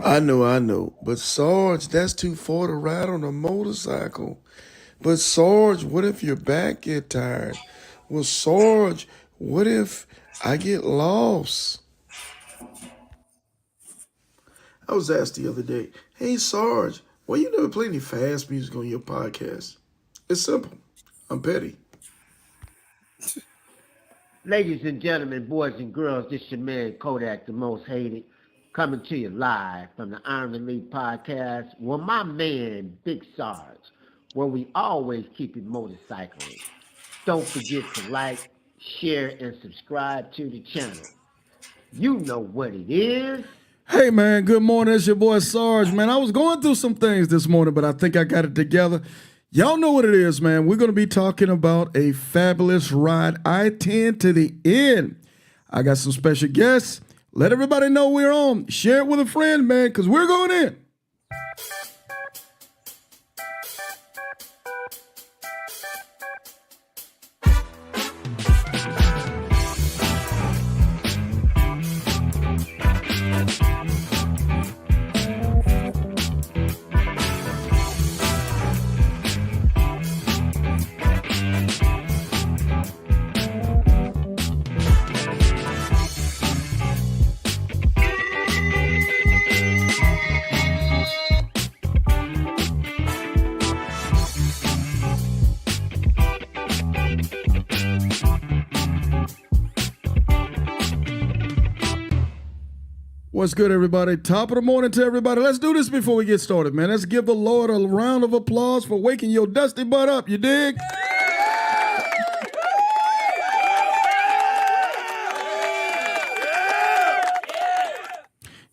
I know. But Sarge, that's too far to ride on a motorcycle. But Sarge, what if your back get tired? Well, Sarge, what if I get lost? I was asked the other day, hey Sarge, why you never play any fast music on your podcast? It's simple. I'm petty. Ladies and gentlemen, boys and girls, this your man Kodak, the most hated, coming to you live from the Iron Elite podcast with my man Big Sarge, where we always keep it motorcycling. Don't forget to like, share, and subscribe to the channel. You know what it is. Hey man, good morning. It's your boy Sarge, man. I was going through some things this morning, but I think I got it together. Y'all know what it is, man. We're going to be talking about a fabulous ride, I-10 to the end. I got some special guests. Let everybody know we're on. Share it with a friend, man, because we're going in. What's good, everybody? Top of the morning to everybody. Let's do this before we get started, man. Let's give the Lord a round of applause for waking your dusty butt up. You dig?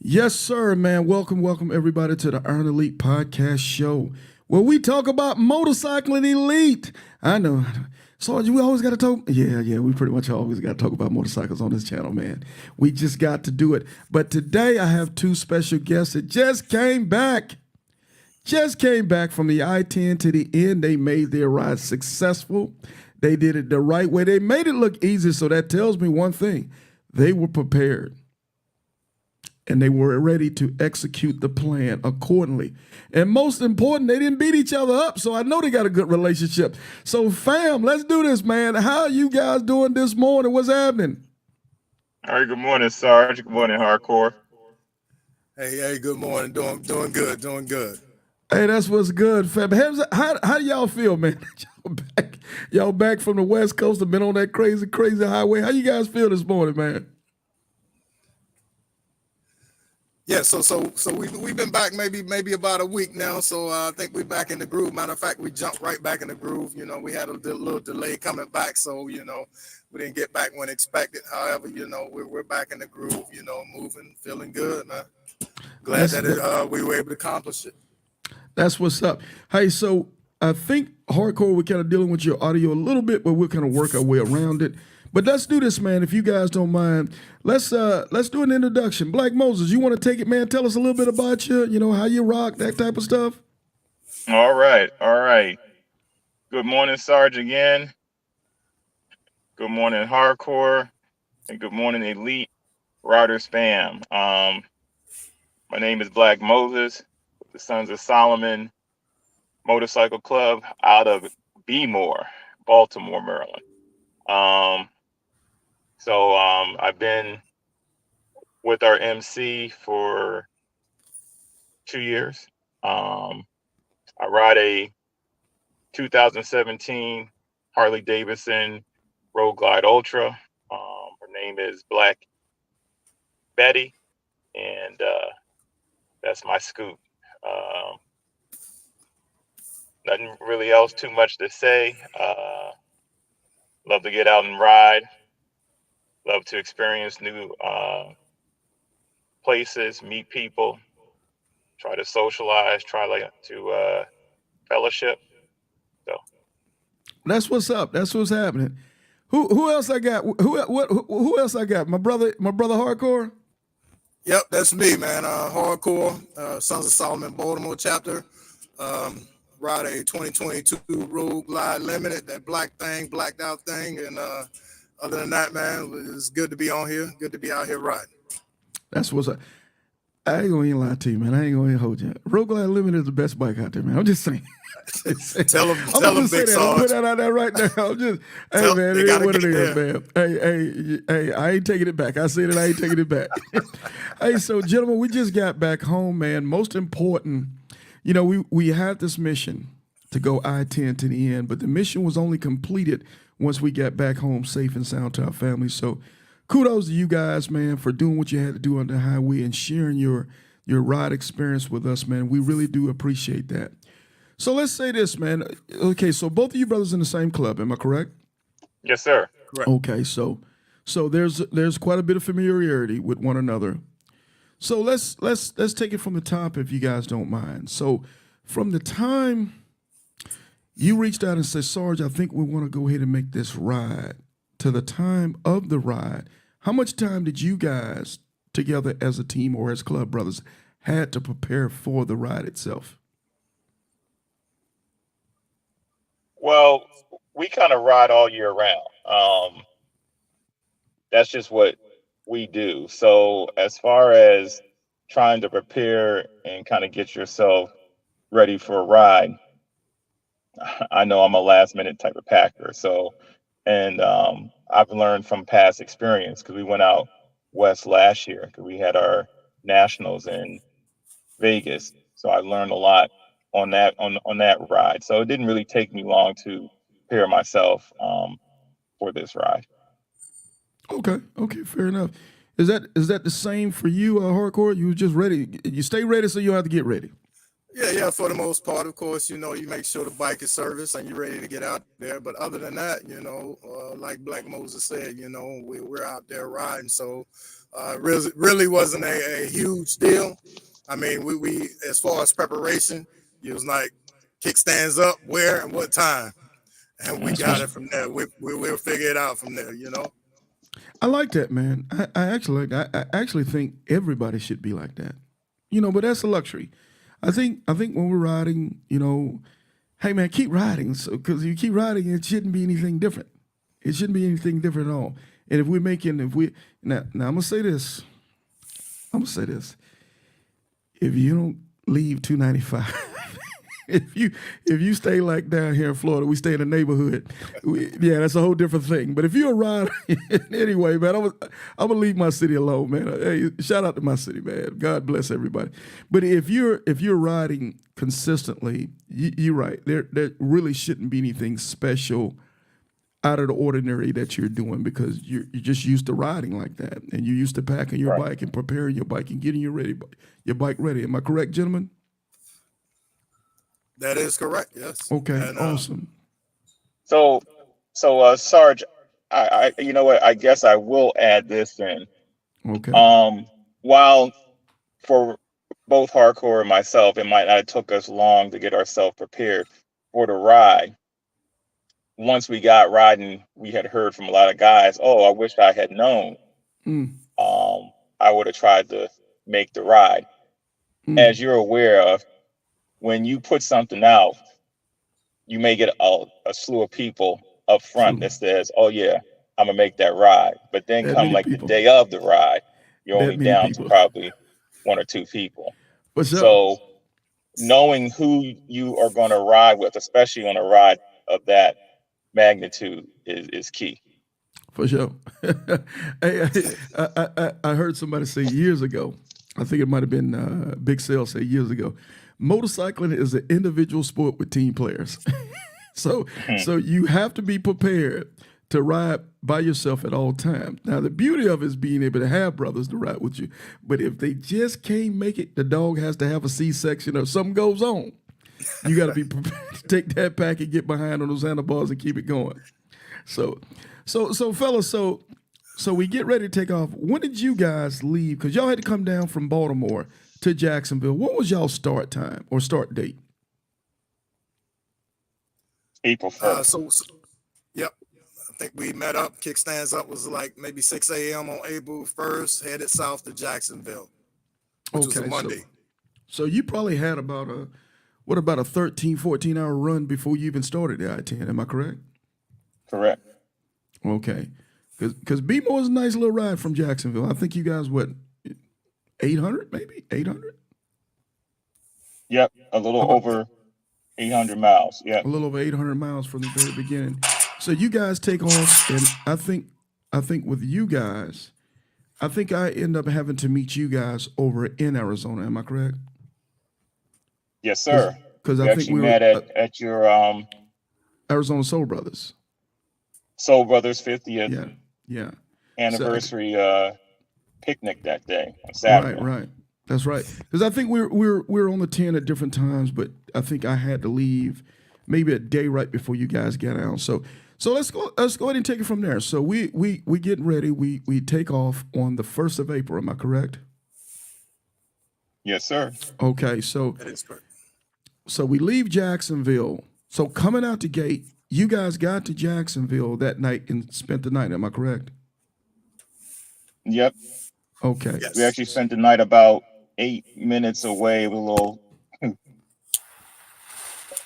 Yes, sir, man. Welcome, everybody, to the Iron Elite Podcast Show, where we talk about motorcycling elite. I know. Sarge, we always got to talk. Yeah, we pretty much always got to talk about motorcycles on this channel, man. We just got to do it. But today I have two special guests that just came back. Just came back from the I-10 to the end. They made their ride successful. They did it the right way. They made it look easy, so that tells me one thing. They were prepared. And they were ready to execute the plan accordingly. And most important, they didn't beat each other up, so I know they got a good relationship. So, fam, let's do this, man. How are you guys doing this morning? What's happening? All right, good morning, Sarge. Good morning, Hardcore. Hey, good morning. Doing good. Hey, that's what's good, fam. How do y'all feel, man? Y'all back from the West Coast and been on that crazy highway. How you guys feel this morning, man? Yeah, so we've been back maybe about a week now, so I think we're back in the groove. Matter of fact, we jumped right back in the groove. You know, we had a little delay coming back, so we didn't get back when expected. However, we're back in the groove. Moving, feeling good, man. Glad that we were able to accomplish it. That's what's up. Hey, so I think Hardcore, we're kind of dealing with your audio a little bit, but we'll kind of work our way around it. But let's do this, man. If you guys don't mind, let's do an introduction. Black Moses, you want to take it, man? Tell us a little bit about you. How you rock, that type of stuff. All right. Good morning, Sarge, again. Good morning, Hardcore, and good morning, Elite Riders fam. My name is Black Moses with the Sons of Solomon Motorcycle Club out of Bmore, Baltimore, Maryland. So I've been with our MC for 2 years. I ride a 2017 Harley Davidson Road Glide Ultra. Her name is Black Betty, and that's my scoop. Nothing really else too much to say. Love to get out and ride. Love to experience new places, meet people, try to socialize, try to fellowship. So that's what's up. That's what's happening. Who else I got? Who else I got? My brother Hardcore. Yep, that's me, man. Hardcore, Sons of Solomon Baltimore chapter. Ride a 2022 Road Glide Limited, that blacked out thing, and other than that, man, it's good to be on here. Good to be out here riding. That's what's up. I ain't gonna even lie to you, man. I ain't gonna even hold you. Road Glide Limited is the best bike out there, man. I'm just saying. Tell them, I'm tell gonna them, just say Big that. I'm put Sarge. that out there right now. I'm just, hey Tell, man, they it is gotta what it get is, there. man. Hey, I ain't taking it back. I said it, I ain't taking it back. Hey, so gentlemen, we just got back home, man. Most important, you know, we had this mission to go I-10 to the end, but the mission was only completed once we got back home safe and sound to our families. So kudos to you guys, man, for doing what you had to do on the highway and sharing your ride experience with us, man. We really do appreciate that. So let's say this, man. Okay, so both of you brothers in the same club, am I correct? Yes, sir. Correct. Okay, so there's quite a bit of familiarity with one another. So let's take it from the top if you guys don't mind. So from the time you reached out and said, Sarge, I think we want to go ahead and make this ride, to the time of the ride, how much time did you guys together as a team or as club brothers had to prepare for the ride itself? Well, we kind of ride all year round. That's just what we do. So as far as trying to prepare and kind of get yourself ready for a ride, I know I'm a last minute type of packer. So, and I've learned from past experience because we went out west last year because we had our nationals in Vegas. So I learned a lot on that ride. So it didn't really take me long to prepare myself for this ride. Okay, fair enough. Is that the same for you, hardcore? You were just ready. You stay ready, so you don't have to get ready. Yeah, for the most part, of course, you know, you make sure the bike is serviced and you're ready to get out there. But other than that, you know, like Black Moses said, you know, we're out there riding. So really wasn't a huge deal. I mean, we as far as preparation, it was like kickstands up, where and what time. And we got it from there. We'll figure it out from there, you know. I like that, man. I actually think everybody should be like that. You know, but that's a luxury. I think when we're riding, you know, hey man, keep riding. So because you keep riding, it shouldn't be anything different. It shouldn't be anything different at all. And if now I'm gonna say this. If you don't leave 295, if you stay like down here in Florida, we stay in the neighborhood. Yeah, that's a whole different thing. But if you're a rider, anyway, man, I'm gonna leave my city alone, man. Hey, shout out to my city, man. God bless everybody. But if you're riding consistently, you're right. There really shouldn't be anything special out of the ordinary that you're doing because you're just used to riding like that, and you're used to packing your Right. bike and preparing your bike and getting your bike ready. Am I correct, gentlemen? That is correct. Yes. Okay, And awesome. So, Sarge, you know what? I guess I will add this in. Okay. While for both hardcore and myself, it might not have took us long to get ourselves prepared for the ride. Once we got riding, we had heard from a lot of guys, "Oh, I wish I had known. Mm, I would have tried to make the ride." mm. As you're aware of, when you put something out, you may get a slew of people up front True. that says, "Oh yeah, I'm gonna make that ride." But then That come many like the people. day of the ride, you're That only many down to people. probably one or two people. For sure. So knowing who you are going to ride with, especially on a ride of that magnitude, is key. For sure. Hey, I heard somebody say years ago, I think it might have been Big Sale say years ago, motorcycling is an individual sport with team players. So Mhm. so you have to be prepared to ride by yourself at all times. Now the beauty of it is being able to have brothers to ride with you. But if they just can't make it, the dog has to have a C-section or something goes on. You got to be prepared to take that pack and get behind on those handlebars and keep it going. So, fellas, so we get ready to take off. When did you guys leave? Because y'all had to come down from Baltimore to Jacksonville. What was y'all start time or start date? April 1st. Yep. I think we met up. Kickstands up was like maybe 6 a.m. on April 1st, headed south to Jacksonville, which was a Okay, Monday. so you probably had about a 13, 14 hour run before you even started the I-10. Am I correct? Correct. Okay, because BMO is a nice little ride from Jacksonville. I think you guys 800, maybe 800. Yep, a little over 800 miles. Yep. A little over 800 miles from the very beginning. So you guys take off, and I think with you guys, I think I end up having to meet you guys over in Arizona. Am I correct? Yes, sir. Because We I think actually we were met at your Arizona Soul Brothers. Soul Brothers 50th Yeah, yeah. anniversary picnic that day on Saturday. Right. That's right. Because I think we're on the 10 at different times, but I think I had to leave maybe a day right before you guys got out. So let's go ahead and take it from there. So we get ready. We take off on the 1st of April. Am I correct? Yes, sir. Okay. So That is correct. So we leave Jacksonville. So coming out the gate, you guys got to Jacksonville that night and spent the night. Am I correct? Yep. Okay. Yes. We actually spent the night about 8 minutes away with a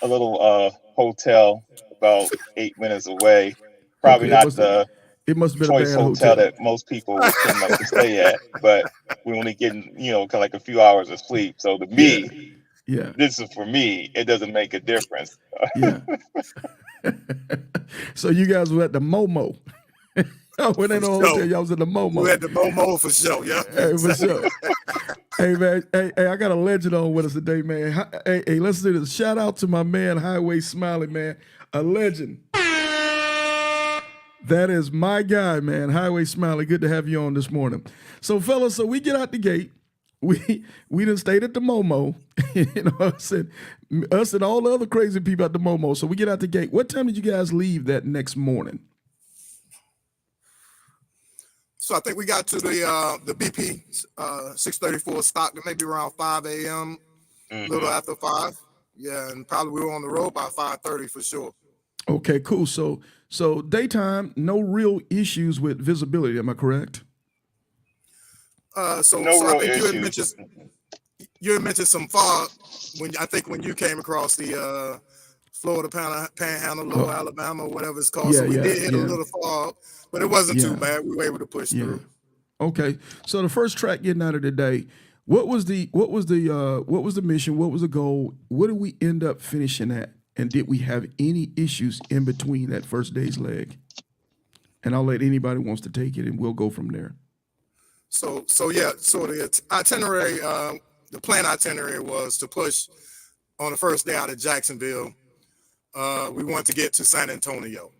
little hotel about 8 minutes away. Probably Okay, not it must have been a choice bad hotel that most people would tend not to stay at, but we're only getting, kind of like a few hours of sleep. So to me, Yeah. this is for me, it doesn't make a difference. Yeah. So you guys were at the Momo. When in the hotel, y'all was at the Momo. We had the Momo for sure, yeah. Hey, for sure. Hey, man. Hey, I got a legend on with us today, man. Hey, let's do this. Shout out to my man, Highway Smiley, man. A legend. That is my guy, man. Highway Smiley. Good to have you on this morning. So, fellas, we get out the gate. We done stayed at the Momo. Us and all the other crazy people at the Momo. So we get out the gate. What time did you guys leave that next morning? So I think we got to the BP 634 Stockton maybe around 5 a.m. A little after 5. Yeah, and probably we were on the road by 5:30 for sure. Okay, cool. So daytime, no real issues with visibility. Am I correct? So No I real think issues. you had mentioned some fog when you came across the Florida Panhandle, Lower Alabama, whatever it's called. So we did hit a little fog, but it wasn't too bad. We were able to push through. Okay. So the first track getting out of the day, what was the mission? What was the goal? What did we end up finishing at? And did we have any issues in between that first day's leg? And I'll let anybody who wants to take it, and we'll go from there. So the itinerary, the planned itinerary was to push on the first day out of Jacksonville. We wanted to get to San Antonio.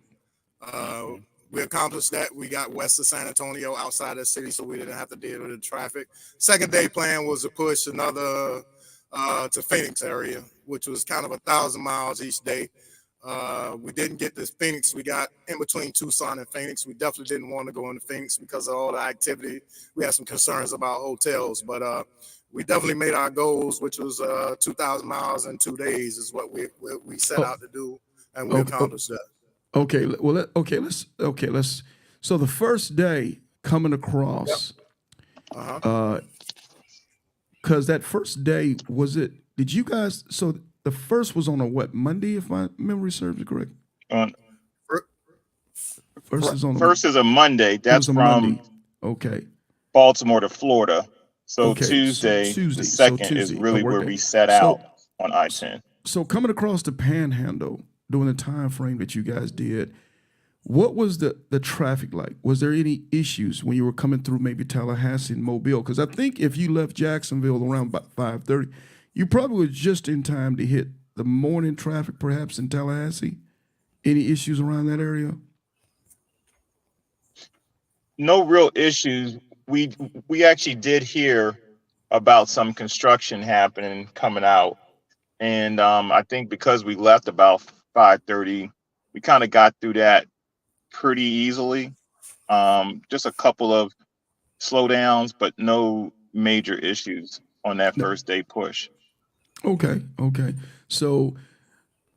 We accomplished that. We got west of San Antonio, outside the city, so we didn't have to deal with the traffic. Second day plan was to push another to Phoenix area, which was kind of 1,000 miles each day. We didn't get to Phoenix. We got in between Tucson and Phoenix. We definitely didn't want to go into Phoenix because of all the activity. We had some concerns about hotels, but we definitely made our goals, which was 2,000 miles in 2 days is what we set out to do, and we accomplished that. Okay. Well, let's. So the first day coming across, because that first day did you guys? So the first was on a what, Monday, if my memory serves me correct. First is a Monday. That's from Monday. Okay. Baltimore to Florida. So Okay, Tuesday, Tuesday. the second is really where we set out on I-10. So coming across the Panhandle during the time frame that you guys did, what was the traffic like? Was there any issues when you were coming through maybe Tallahassee and Mobile? Because I think if you left Jacksonville around about 5:30, you probably were just in time to hit the morning traffic perhaps in Tallahassee. Any issues around that area? No real issues. We actually did hear about some construction happening coming out. And I think because we left about 5:30, we kind of got through that pretty easily. Just a couple of slowdowns, but no major issues on that first day push. Okay. So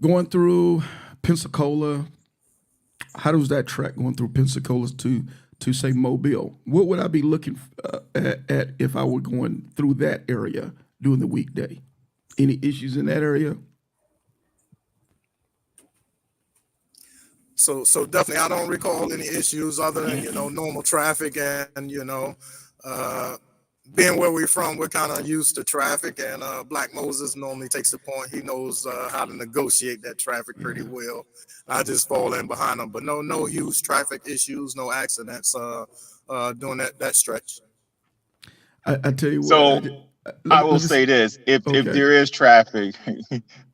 going through Pensacola, how does that track going through Pensacola to say Mobile? What would I be looking at if I were going through that area during the weekday? Any issues in that area? So definitely, I don't recall any issues other than normal traffic and being where we're from, we're kind of used to traffic, and Black Moses normally takes the point. He knows how to negotiate that traffic pretty well. I just fall in behind him, but no huge traffic issues, no accidents during that stretch. I tell you what, So I will let me say this: if okay. there is traffic,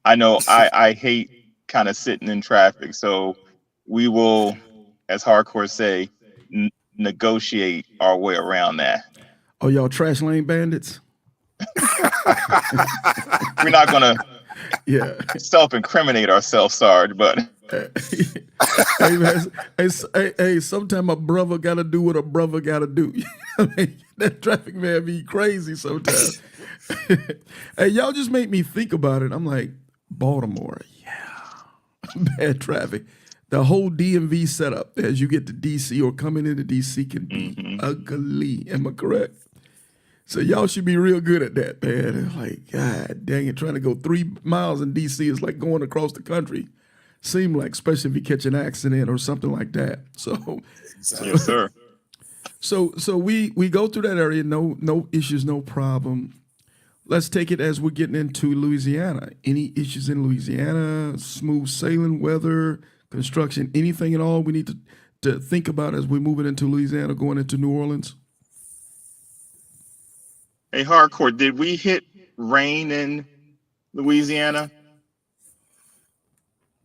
I know I hate kind of sitting in traffic. So we will, as hardcore say, negotiate our way around that. Oh, y'all trash lane bandits? We're not gonna Yeah. self-incriminate ourselves, Sarge, but Hey, man, hey, sometimes a brother got to do what a brother got to do. I mean, that traffic man be crazy sometimes. Hey, y'all just make me think about it. I'm like, Baltimore, yeah, bad traffic. The whole DMV setup as you get to DC or coming into DC can be ugly. Am I correct? So y'all should be real good at that, man. Like, God dang it, trying to go 3 miles in DC is like going across the country. Seem like, especially if you catch an accident or something like that. So, yes, sir. so we go through that area, no issues, no problem. Let's take it as we're getting into Louisiana. Any issues in Louisiana? Smooth sailing, weather, construction, anything at all we need to think about as we're moving into Louisiana, going into New Orleans? Hey, hardcore, did we hit rain in Louisiana?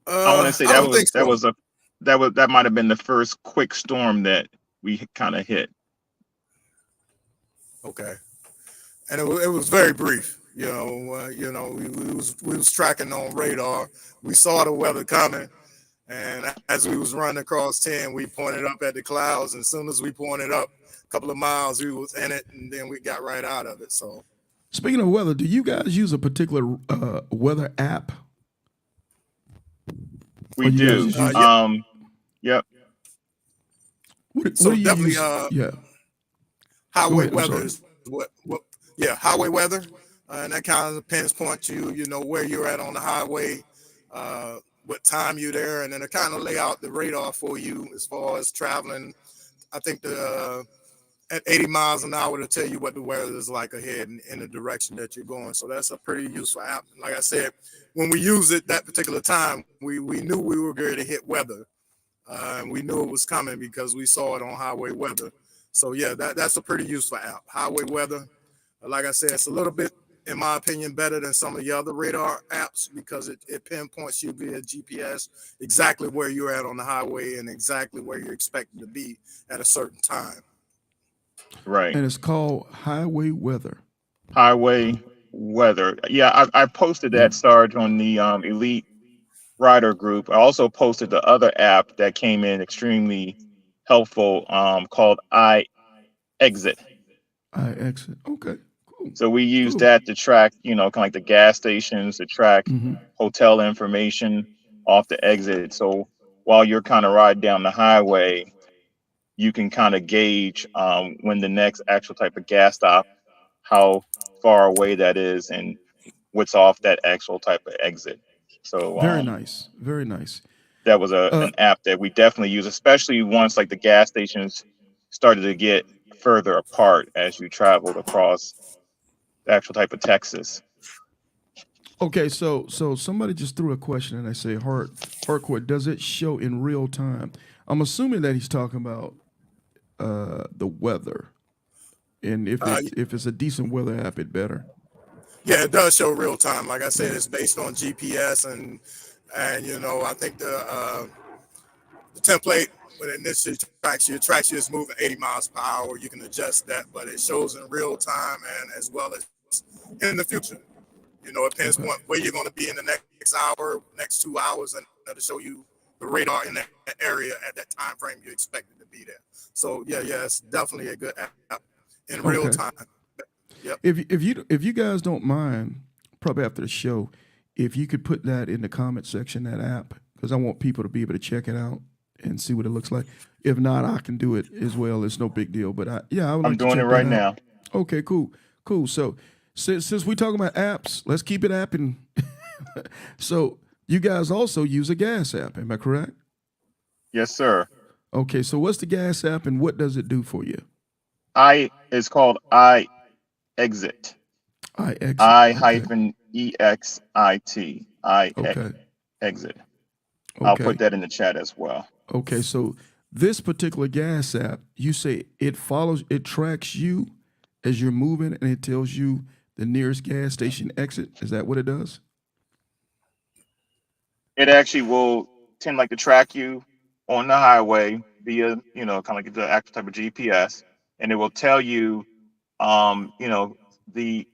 I want to say I don't think so. that might have been the first quick storm that we kind of hit. Okay, and it was very brief. We was tracking on radar. We saw the weather coming, and as we was running across 10, we pointed up at the clouds. And as soon as we pointed up a couple of miles, we was in it, and then we got right out of it. So, speaking of weather, do you guys use a particular weather app? We do. Yep. What so do you definitely, use? Yeah. highway ahead, I'm weather sorry. is highway weather, and that kind of pinpoints you know where you're at on the highway, what time you're there, and then it kind of lay out the radar for you as far as traveling. I think at 80 miles an hour to tell you what the weather is like ahead in the direction that you're going. So that's a pretty useful app. Like I said, when we use it that particular time, we knew we were going to hit weather, and we knew it was coming because we saw it on highway weather. So yeah, that's a pretty useful app. Highway weather, like I said, it's a little bit, in my opinion, better than some of the other radar apps because it pinpoints you via GPS exactly where you're at on the highway and exactly where you're expected to be at a certain time. Right. And it's called Highway Weather. Highway weather. Yeah, I posted that, Sarge, on the Elite Rider group. I also posted the other app that came in extremely helpful, called I-Exit. I-Exit. Okay, cool. So we use that to track, kind of like the gas stations, to track hotel information off the exit. So while you're kind of riding down the highway, you can kind of gauge when the next actual type of gas stop, how far away that is, and what's off that actual type of exit. So Very nice. Very nice. that was an app that we definitely use, especially once like the gas stations started to get further apart as you traveled across the actual type of Texas. Okay, so somebody just threw a question and they say, Hardcore, does it show in real time? I'm assuming that he's talking about the weather. And if it's a decent weather app, it better. Yeah, it does show real time. Like I said, it's based on GPS, and I think the template when it initially tracks you is moving 80 miles per hour. You can adjust that, but it shows in real time and as well as in the future. It pinpoints where you're going to be in the next hour, next 2 hours, and to show you the radar in that area at that time frame you expected to be there. So yeah, it's definitely a good app in real time. Yep. If you guys don't mind, probably after the show, if you could put that in the comment section, that app, because I want people to be able to check it out and see what it looks like. If not, I can do it as well. It's no big deal. But I would like I'm doing it right now. Okay, cool. So since we're talking about apps, let's keep it apping. So you guys also use a gas app, am I correct? Yes, sir. Okay, so what's the gas app and what does it do for you? It's called I exit. I exit. I Okay. hyphen EXIT. Okay. Exit. I'll Okay. put that in the chat as well. Okay. So this particular gas app, you say it tracks you as you're moving, and it tells you the nearest gas station exit. Is that what it does? It actually will tend like to track you on the highway via, kind of like the actual type of GPS, and it will tell you, the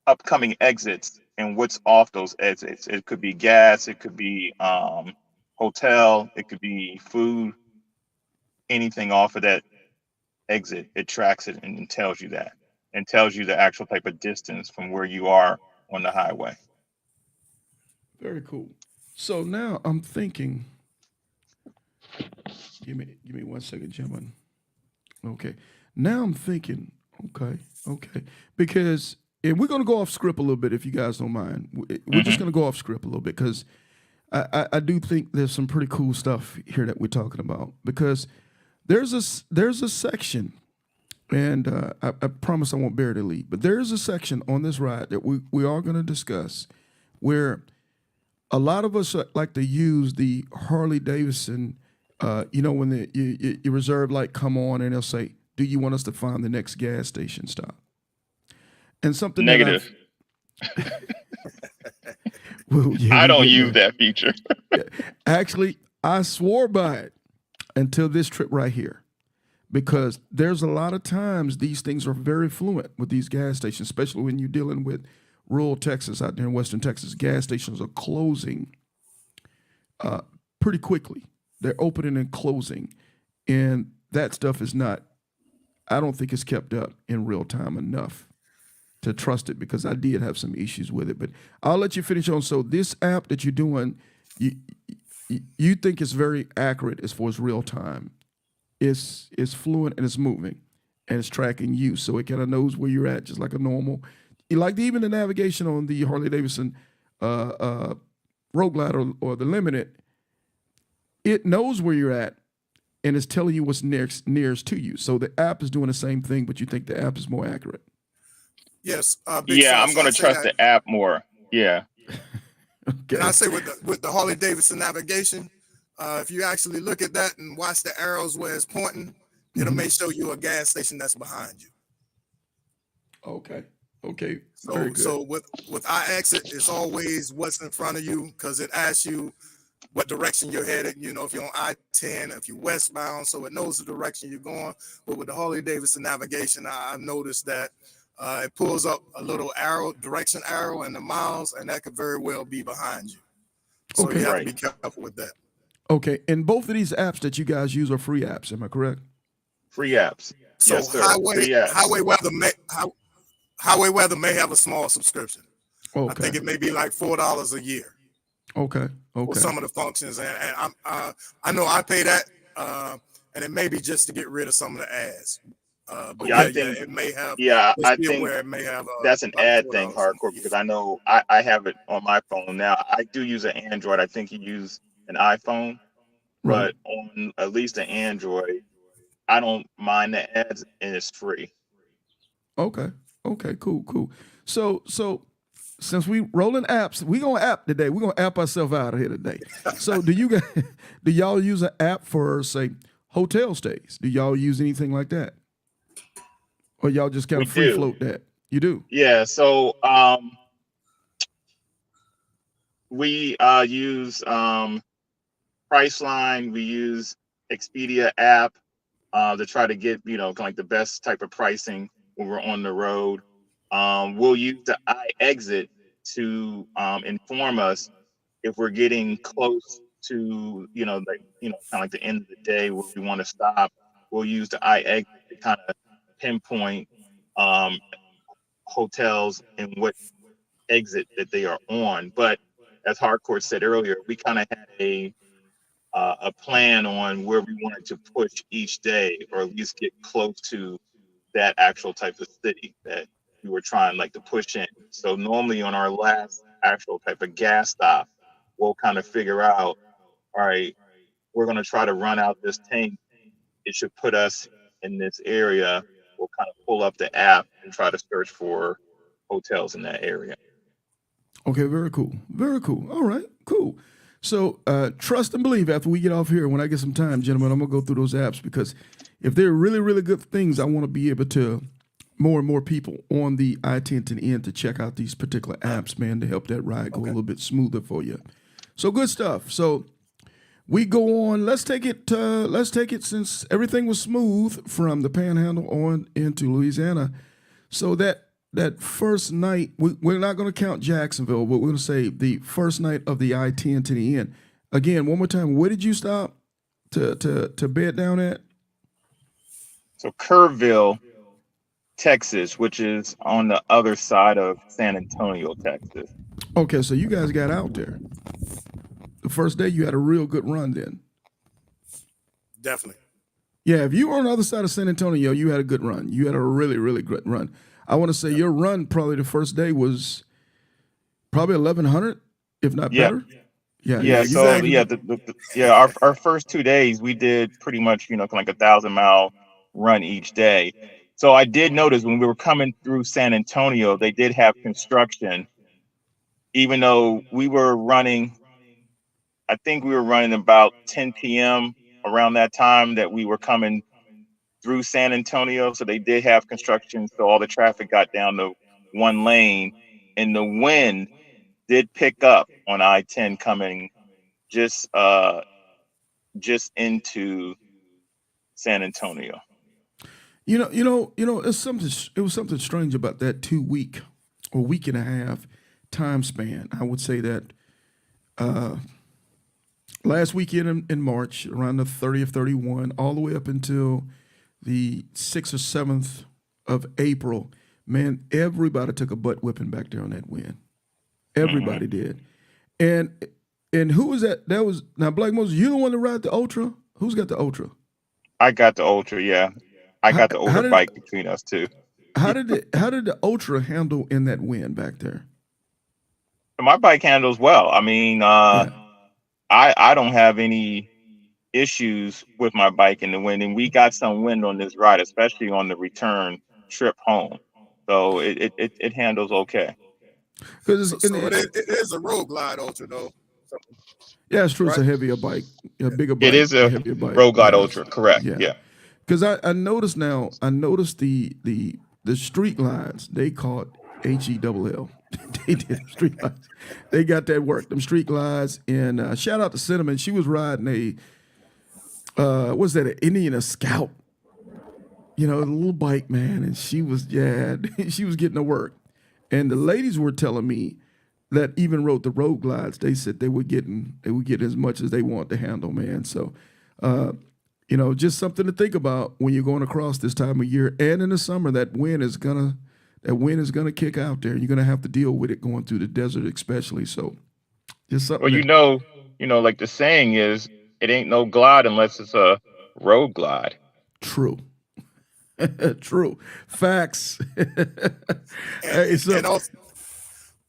upcoming exits and what's off those exits. It could be gas, it could be hotel, it could be food, anything off of that exit. It tracks it and tells you that, and tells you the actual type of distance from where you are on the highway. Very cool. So now I'm thinking. Give me 1 second, gentlemen. Okay. Now I'm thinking. Okay. Because and we're gonna go off script a little bit if you guys don't mind. We're just gonna go off script a little bit because I do think there's some pretty cool stuff here that we're talking about. Because there's a section, and I promise I won't bear the lead, but there is a section on this ride that we are going to discuss where a lot of us like to use the Harley Davidson. When you reserve light come on, and they'll say, "Do you want us to find the next gas station stop?" And something Negative. Well, yeah, I don't use that feature. Actually, I swore by it until this trip right here, because there's a lot of times these things are very fluent with these gas stations, especially when you're dealing with rural Texas out there in Western Texas. Gas stations are closing pretty quickly. They're opening and closing, and that stuff is not. I don't think it's kept up in real time enough to trust it, because I did have some issues with it. But I'll let you finish on. So this app that you're doing, you think it's very accurate as far as real time. It's fluent and it's moving and it's tracking you, so it kind of knows where you're at, just like a normal. Like even the navigation on the Harley Davidson Road Glide or the Limited, it knows where you're at and it's telling you what's nearest to you. So the app is doing the same thing, but you think the app is more accurate. Yes. Yeah, I'm going to trust the app more. Yeah. Okay. And I say with the Harley Davidson navigation, if you actually look at that and watch the arrows where it's pointing, it'll may show you a gas station that's behind you. Okay. So with I exit, it's always what's in front of you, because it asks you what direction you're headed. If you're on I-10, if you're westbound, so it knows the direction you're going. But with the Harley Davidson navigation, I've noticed that it pulls up a little direction arrow and the miles, and that could very well be behind you. So you have to be careful with that. Okay, and both of these apps that you guys use are free apps, am I correct? Free apps. So yes, sir. Highway Weather may have a small subscription. Okay. I think it may be like $4 a year. Okay. For some of the functions, and I know I pay that, and it may be just to get rid of some of the ads. But I think it may have. Yeah, I think it may have. That's an ad thing, hardcore, because I know I have it on my phone now. I do use an Android. I think you use an iPhone, but on at least an Android, I don't mind the ads, and it's free. Okay. Cool. So since we rolling apps, we gonna app today. We're gonna app ourselves out of here today. So do y'all use an app for, say, hotel stays? Do y'all use anything like that? Or y'all just kind of free float that? You do? Yeah, so we use Priceline, we use Expedia app to try to get, like the best type of pricing when we're on the road. We'll use the iExit to inform us if we're getting close to, kind of like the end of the day where we want to stop. We'll use the iExit to kind of pinpoint hotels and what exit that they are on. But as Hardcore said earlier, we kind of had a plan on where we wanted to push each day, or at least get close to that actual type of city that we were trying to push in. So normally on our last actual type of gas stop, we'll kind of figure out, all right, we're going to try to run out this tank. It should put us in this area. We'll kind of pull up the app and try to search for hotels in that area. Okay, very cool. Very cool. All right, cool. So trust and believe after we get off here, when I get some time, gentlemen, I'm going to go through those apps because if they're really, really good things, I want to be able to more and more people on the I-10 to the end to check out these particular apps, man, to help that ride go a little bit smoother for you. So good stuff. So we go on. Let's take it since everything was smooth from the Panhandle on into Louisiana. So that first night, we're not going to count Jacksonville, but we're going to say the first night of the I-10 to the end. Again, one more time, where did you stop to bed down at? So Kerrville, Texas, which is on the other side of San Antonio, Texas. Okay, so you guys got out there. The first day you had a real good run then. Definitely. Yeah, if you were on the other side of San Antonio, you had a good run. You had a really, really good run. I want to say your run probably the first day was probably 1,100, if not better. Yeah. So our first 2 days we did pretty much, like 1,000-mile run each day. So I did notice when we were coming through San Antonio, they did have construction, even though we were running. I think we were running about 10 p.m. around that time that we were coming through San Antonio. So they did have construction. So all the traffic got down to one lane, and the wind did pick up on I-10 coming just into San Antonio. It was something strange about that 2 week or week and a half time span. I would say that last weekend in March, around the 30th, 31, all the way up until the 6th or 7th of April, man, everybody took a butt whipping back there on that wind. Everybody did. And who was that? That was now Black Moses. You the one to ride the Ultra? Who's got the Ultra? I got the Ultra. Yeah, I got the older bike between us too. How did the Ultra handle in that wind back there? My bike handles well. I mean, I don't have any issues with my bike in the wind, and we got some wind on this ride, especially on the return trip home. So it handles okay. Because it is a Road Glide Ultra though. Yeah, it's true. Right? It's a heavier bike, a bigger bike. It is a heavier bike. Road Glide Ultra, correct? Yeah. Because I noticed now. I noticed the street lines. They caught HELL. They did street lines. They got that work. Them street glides. And shout out to Cinnamon. She was riding what's that? An Indiana Scout. A little bike, man. And she was she was getting to work. And the ladies were telling me that even rode the Road Glides. They said they would get as much as they want to handle, man. So, just something to think about when you're going across this time of year and in the summer. That wind is gonna kick out there. You're gonna have to deal with it going through the desert, especially. So, just something. Well, like the saying is, it ain't no glide unless it's a road glide. True. True. Facts. And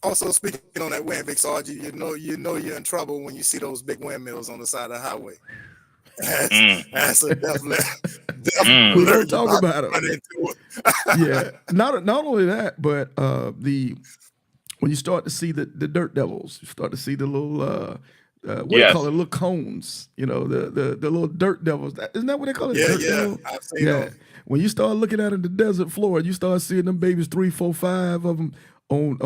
also speaking on that wind, Big Sarge, you know you're in trouble when you see those big windmills on the side of the highway. That's a definite. We don't talk about it. Yeah. Not only that, but when you start to see the dirt devils, you start to see the little what do you call it? Little cones. The little dirt devils. Isn't that what they call it? Yeah. I've seen those. When you start looking at it in the desert floor, you start seeing them babies 3, 4, 5 of them on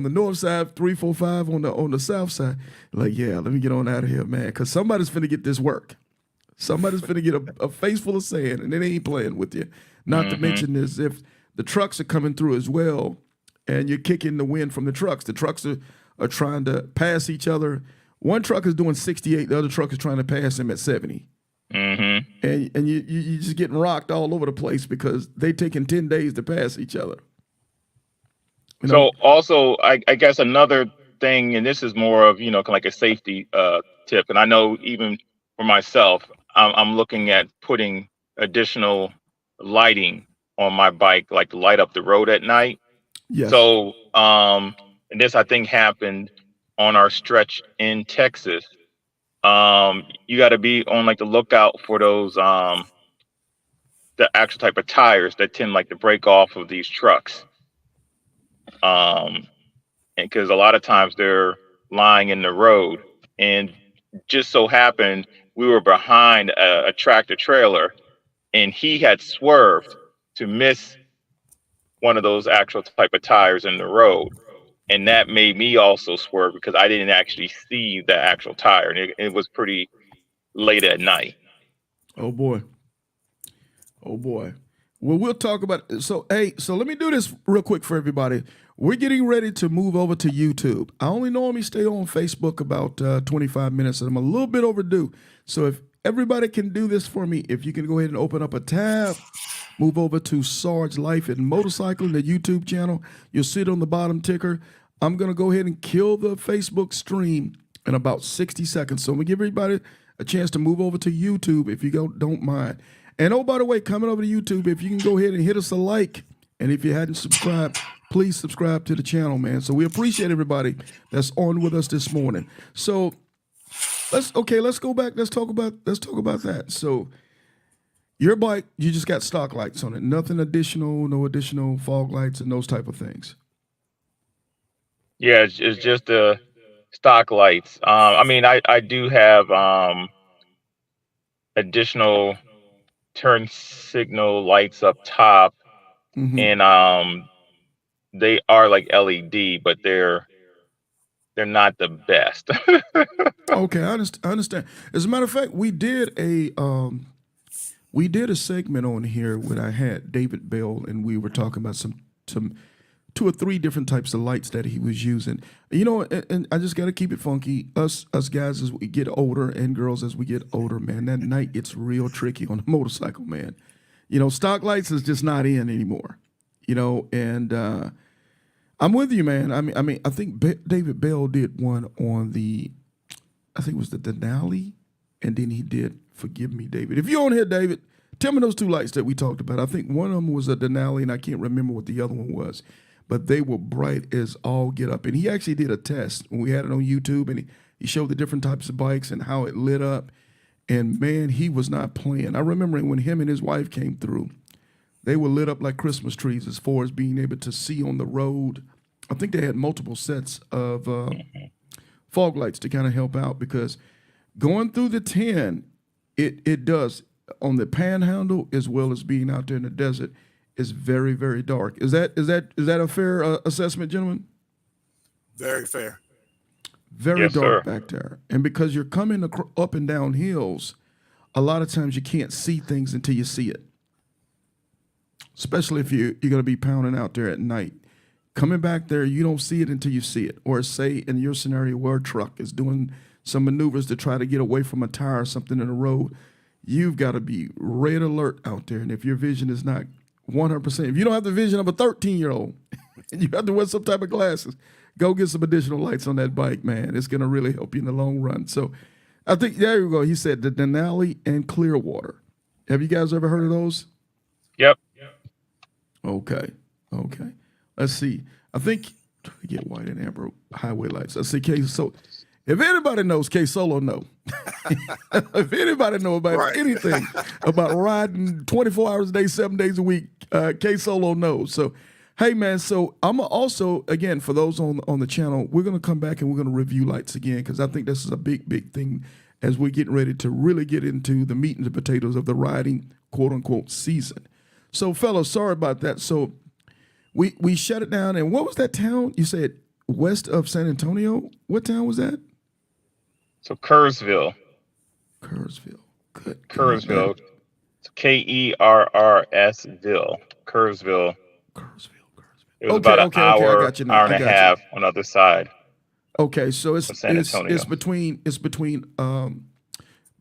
the north side, 3, 4, 5 on the south side. Like, let me get on out of here, man, because somebody's finna get this work. Somebody's finna get a face full of sand, and they ain't playing with you. Not to mention this, if the trucks are coming through as well, and you're kicking the wind from the trucks are trying to pass each other. One truck is doing 68, the other truck is trying to pass him at 70. Mm-hmm. And you just getting rocked all over the place because they taking 10 days to pass each other. So also, I guess another thing, and this is more of, like a safety tip. And I know even for myself, I'm looking at putting additional lighting on my bike, like to light up the road at night. Yes. So, and this I think happened on our stretch in Texas. You got to be on like the lookout for those the actual type of tires that tend like to break off of these trucks. And because a lot of times they're lying in the road, and just so happened we were behind a tractor trailer, and he had swerved to miss one of those actual type of tires in the road. And that made me also swerve because I didn't actually see the actual tire. And it was pretty late at night. Oh boy. Oh boy. Well, we'll talk about it. So, hey, so let me do this real quick for everybody. We're getting ready to move over to YouTube. I only normally stay on Facebook about 25 minutes, and I'm a little bit overdue. So if everybody can do this for me, if you can go ahead and open up a tab, move over to Sarge Life and Motorcycling, the YouTube channel. You'll see it on the bottom ticker. I'm going to go ahead and kill the Facebook stream in about 60 seconds. So I'm going to give everybody a chance to move over to YouTube if you don't mind. And oh, by the way, coming over to YouTube, if you can go ahead and hit us a like. And if you hadn't subscribed, please subscribe to the channel, man. So we appreciate everybody that's on with us this morning. So let's go back. Let's talk about that. So your bike, you just got stock lights on it. Nothing additional, no additional fog lights and those type of things. Yeah, it's just the stock lights. I mean, I do have additional turn signal lights up top, and they are like LED, but they're not the best. Okay, I understand. As a matter of fact, we did a segment on here when I had David Bell, and we were talking about some 2 or 3 different types of lights that he was using. You know, and I just got to keep it funky. Us guys, as we get older, and girls as we get older, man, that night gets real tricky on a motorcycle, man. You know, stock lights is just not in anymore. You know, and I'm with you, man. I mean, I think David Bell did one on I think it was the Denali, and then he did Forgive Me, David. If you're on here, David, tell me those 2 lights that we talked about. I think one of them was a Denali, and I can't remember what the other one was. But they were bright as all get up. And he actually did a test when we had it on YouTube, and he showed the different types of bikes and how it lit up. And man, he was not playing. I remember when him and his wife came through, they were lit up like Christmas trees as far as being able to see on the road. I think they had multiple sets of fog lights to kind of help out, because going through the 10, it does on the panhandle as well as being out there in the desert. Is very, very dark. Is that a fair assessment, gentlemen? Very fair. Very Yes, dark sir. back there. And because you're coming up and down hills, a lot of times you can't see things until you see it. Especially if you're going to be pounding out there at night. Coming back there, you don't see it until you see it. Or say in your scenario where a truck is doing some maneuvers to try to get away from a tire or something in the road, you've got to be red alert out there. And if your vision is not 100%. If you don't have the vision of a 13-year-old and you have to wear some type of glasses, go get some additional lights on that bike, man. It's going to really help you in the long run. So I think, there you go. He said the Denali and Clearwater. Have you guys ever heard of those? Yep. Okay. Let's see. I think, try to get white and amber highway lights. Let's see, so if anybody knows, K-Solo know. If anybody know about anything about riding 24 hours a day, 7 days a week, K-Solo knows. So, hey, man, so I'm also, again, for those on the channel, we're going to come back and we're going to review lights again, because I think this is a big, big thing as we're getting ready to really get into the meat and the potatoes of the riding, quote-unquote, season. So, fellas, sorry about that. So we shut it down. And what was that town? You said west of San Antonio? What town was that? So Kerrsville. Good. Kerrsville. It's Kerrsville. Kerrsville. It was about an hour, hour and a half on the other side. Okay, so it's between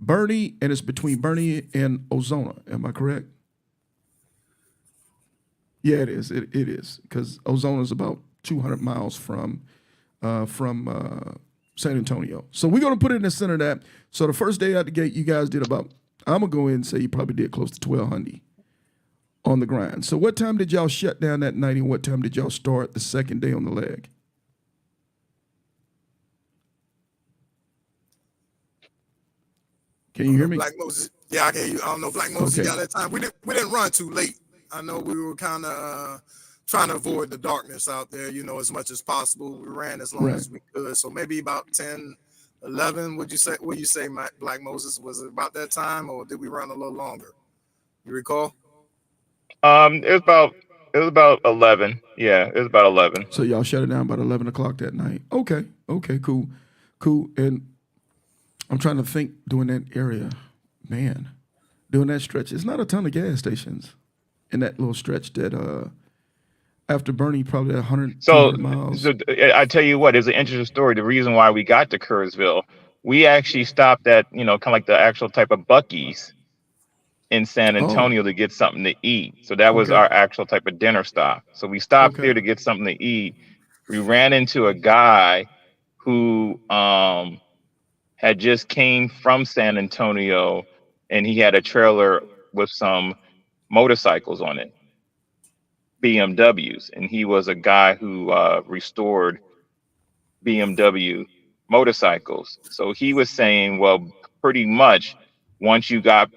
Bernie, and it's between Bernie and Ozona. Am I correct? Yeah, it is. It is, because Ozona is about 200 miles from San Antonio. So we're going to put it in the center of that. So the first day out the gate, you guys did about, I'm going to go in and say you probably did close to 1,200 on the grind. So what time did y'all shut down that night, and what time did y'all start the second day on the leg? Can you hear me? Black Moses, Yeah, I can hear you. I don't know, Black Moses, Okay. you got that time. We didn't run too late. I know we were kind of trying to avoid the darkness out there, as much as possible. We ran as long Right. as we could. So maybe about 10, 11, would you say, Black Moses? Was it about that time, or did we run a little longer? You recall? It was about 11. Yeah, it was about 11. So y'all shut it down about 11 o'clock that night. Okay. Okay. Cool. Cool. And I'm trying to think doing that area, man, doing that stretch. It's not a ton of gas stations in that little stretch that after burning probably 100, So, 200 miles. so I tell you what, it's an interesting story. The reason why we got to Kerrsville, we actually stopped at, kind of like the actual type of Buc-ee's in San Oh, Antonio to get something to eat. So that was okay. our actual type of dinner stop. So we stopped Okay. there to get something to eat. We ran into a guy who had just came from San Antonio, and he had a trailer with some motorcycles on it, BMWs, and he was a guy who restored BMW motorcycles. So he was saying, well, pretty much once you got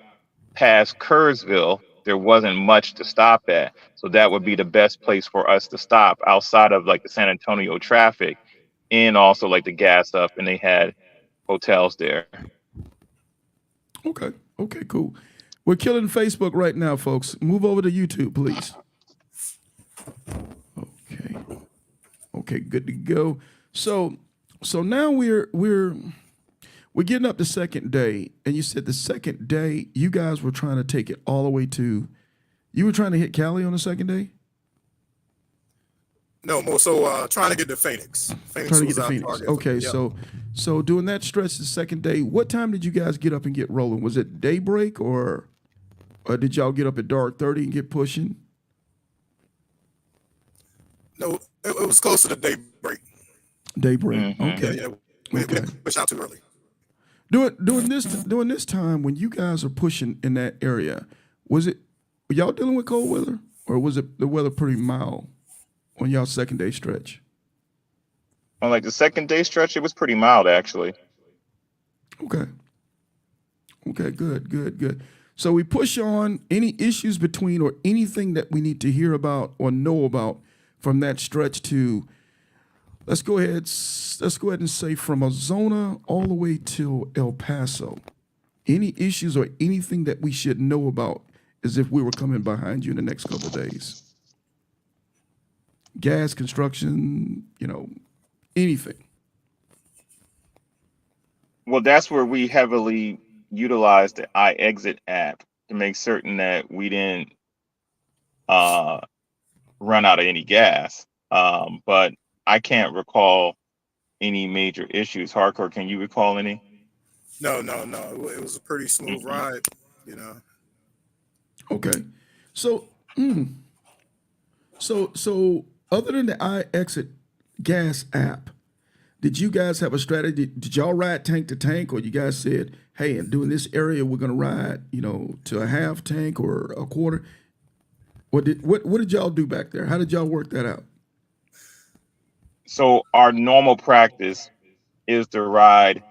past Kerrsville, there wasn't much to stop at. So that would be the best place for us to stop outside of like the San Antonio traffic, and also like the gas up, and they had hotels there. Okay. Okay. Cool. We're killing Facebook right now, folks. Move over to YouTube, please. Okay. Okay. Good to go. So now we're getting up the second day, and you said the second day you guys were trying to take it all the way to. You were trying to hit Cali on the second day. No, more so trying to get to Phoenix. Phoenix Trying to get was to our Phoenix. target. Okay, Yep. so doing that stretch the second day, what time did you guys get up and get rolling? Was it daybreak or did y'all get up at dark 30 and get pushing? No, it was close to the daybreak. Daybreak. Mhm. Okay. Yeah, we Okay. didn't push out too early. During this time when you guys are pushing in that area, were y'all dealing with cold weather or was it the weather pretty mild on y'all second day stretch? On like the second day stretch, it was pretty mild actually. Okay. Okay, good. So we push on. Any issues between or anything that we need to hear about or know about from that stretch to let's go ahead and say from Arizona all the way to El Paso. Any issues or anything that we should know about as if we were coming behind you in the next couple of days? Gas, construction, anything. Well, that's where we heavily utilized the iExit app to make certain that we didn't run out of any gas. But I can't recall any major issues. Hardcore, can you recall any? No. It was a pretty smooth ride, Okay. So other than the iExit gas app, did you guys have a strategy? Did y'all ride tank to tank, or you guys said, hey, and doing this area we're gonna ride, to a half tank or a quarter? What did y'all do back there? How did y'all work that out? So our normal practice is to ride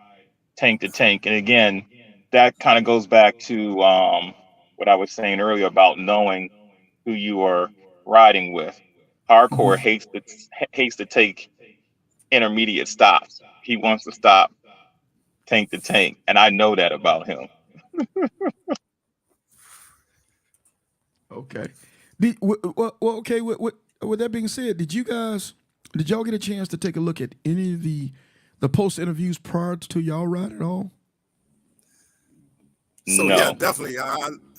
tank to tank. And again, that kind of goes back to what I was saying earlier about knowing who you are riding with. Hardcore hates to take intermediate stops. He wants to stop tank to tank, and I know that about him. Okay. Okay. With that being said, did y'all get a chance to take a look at any of the post interviews prior to y'all ride at all? So No. yeah, definitely.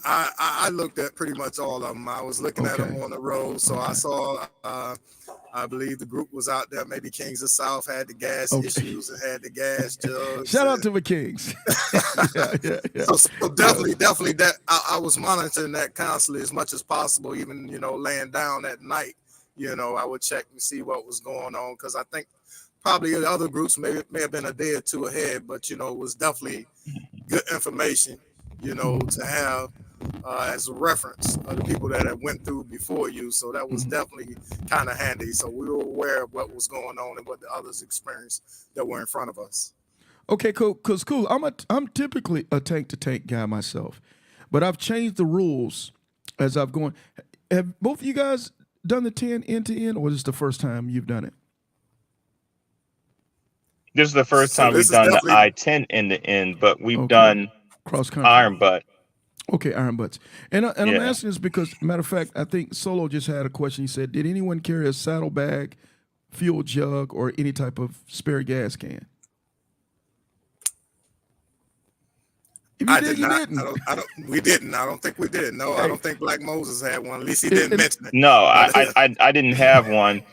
I looked at pretty much all of them. I was looking at them on the road. So I saw, I believe the group was out there. Maybe Kings of South had the gas issues and had the gas jugs. Shout out to the Kings. yeah. So definitely that I was monitoring that constantly as much as possible. Even laying down at night, I would check and see what was going on, because I think probably the other groups may have been a day or two ahead, but it was definitely good information, to have as a reference of the people that have went through before you. So that was definitely kind of handy. So we were aware of what was going on and what the others experienced that were in front of us. Okay, cool. I'm typically a tank to tank guy myself. But I've changed the rules as I've gone. Have both of you guys done the 10 end to end, or is this the first time you've done it? This is the first So time we've this is done the definitely I-10 end to end, but we've Okay. done Cross country. iron butt. Okay, iron butts. And I'm Yeah. asking this because, matter of fact, I think Solo just had a question. He said, did anyone carry a saddlebag, fuel jug, or any type of spare gas can? If you I did, did you not. didn't. We didn't. I don't think we did. No, I Hey. don't think Black Moses had one. At least he And- didn't and- mention it. No, But, I didn't have one.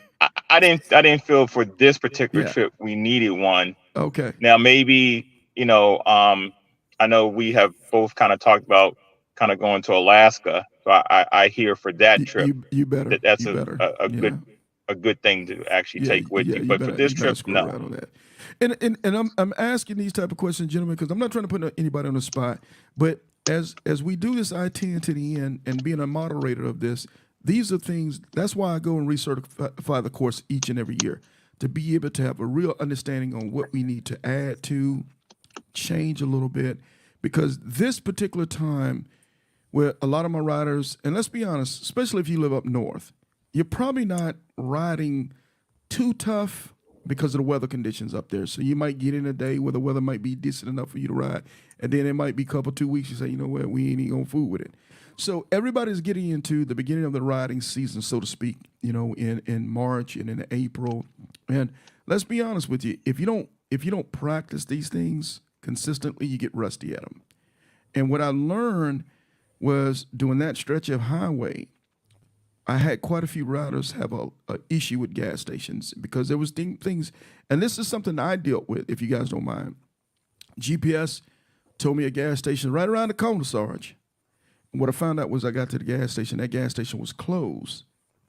I didn't feel for this particular Yeah. trip we needed one. Okay. Now maybe, I know we have both kind of talked about kind of going to Alaska. So I hear for that trip You better. that's You a better. a Yeah. good thing to actually take with you. You But better, for this you better trip, screw no. around on that. And I'm asking these type of questions, gentlemen, because I'm not trying to put anybody on the spot. But as we do this I-10 to the end and being a moderator of this, these are things. That's why I go and recertify the course each and every year, to be able to have a real understanding on what we need to add to, change a little bit, because this particular time where a lot of my riders, and let's be honest, especially if you live up north, you're probably not riding too tough because of the weather conditions up there. So you might get in a day where the weather might be decent enough for you to ride, and then it might be a couple 2 weeks. You say, you know what, we ain't even gonna fool with it. So everybody's getting into the beginning of the riding season, so to speak. In March and in April. And let's be honest with you, if you don't practice these things consistently, you get rusty at them. And what I learned was doing that stretch of highway, I had quite a few riders have a issue with gas stations because there was things, and this is something I dealt with, if you guys don't mind. GPS told me a gas station right around the corner, Sarge. And what I found out was I got to the gas station, that gas station was closed.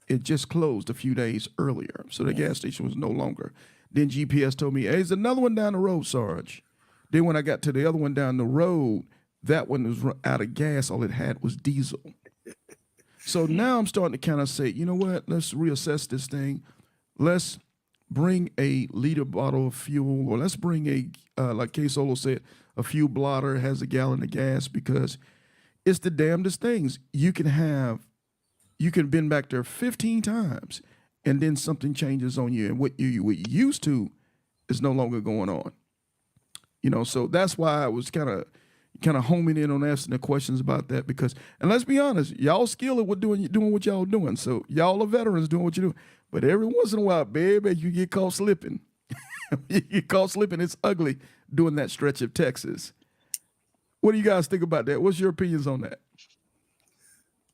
It just closed a few days earlier, so the gas station was no longer. Then GPS told me, hey, there's another one down the road, Sarge. Then when I got to the other one down the road, that one was out of gas. All it had was diesel. So now I'm starting to kind of say, you know what? Let's reassess this thing. Let's bring a liter bottle of fuel, or let's bring like K Solo said, a fuel blotter has a gallon of gas, because it's the damnedest things. You can been back there 15 times, and then something changes on you, and what you used to is no longer going on. So that's why I was kind of homing in on asking the questions about that, because, and let's be honest, y'all skilled at doing what y'all doing. So y'all are veterans doing what you do. But every once in a while, baby, you get caught slipping. You get caught slipping. It's ugly doing that stretch of Texas. What do you guys think about that? What's your opinions on that?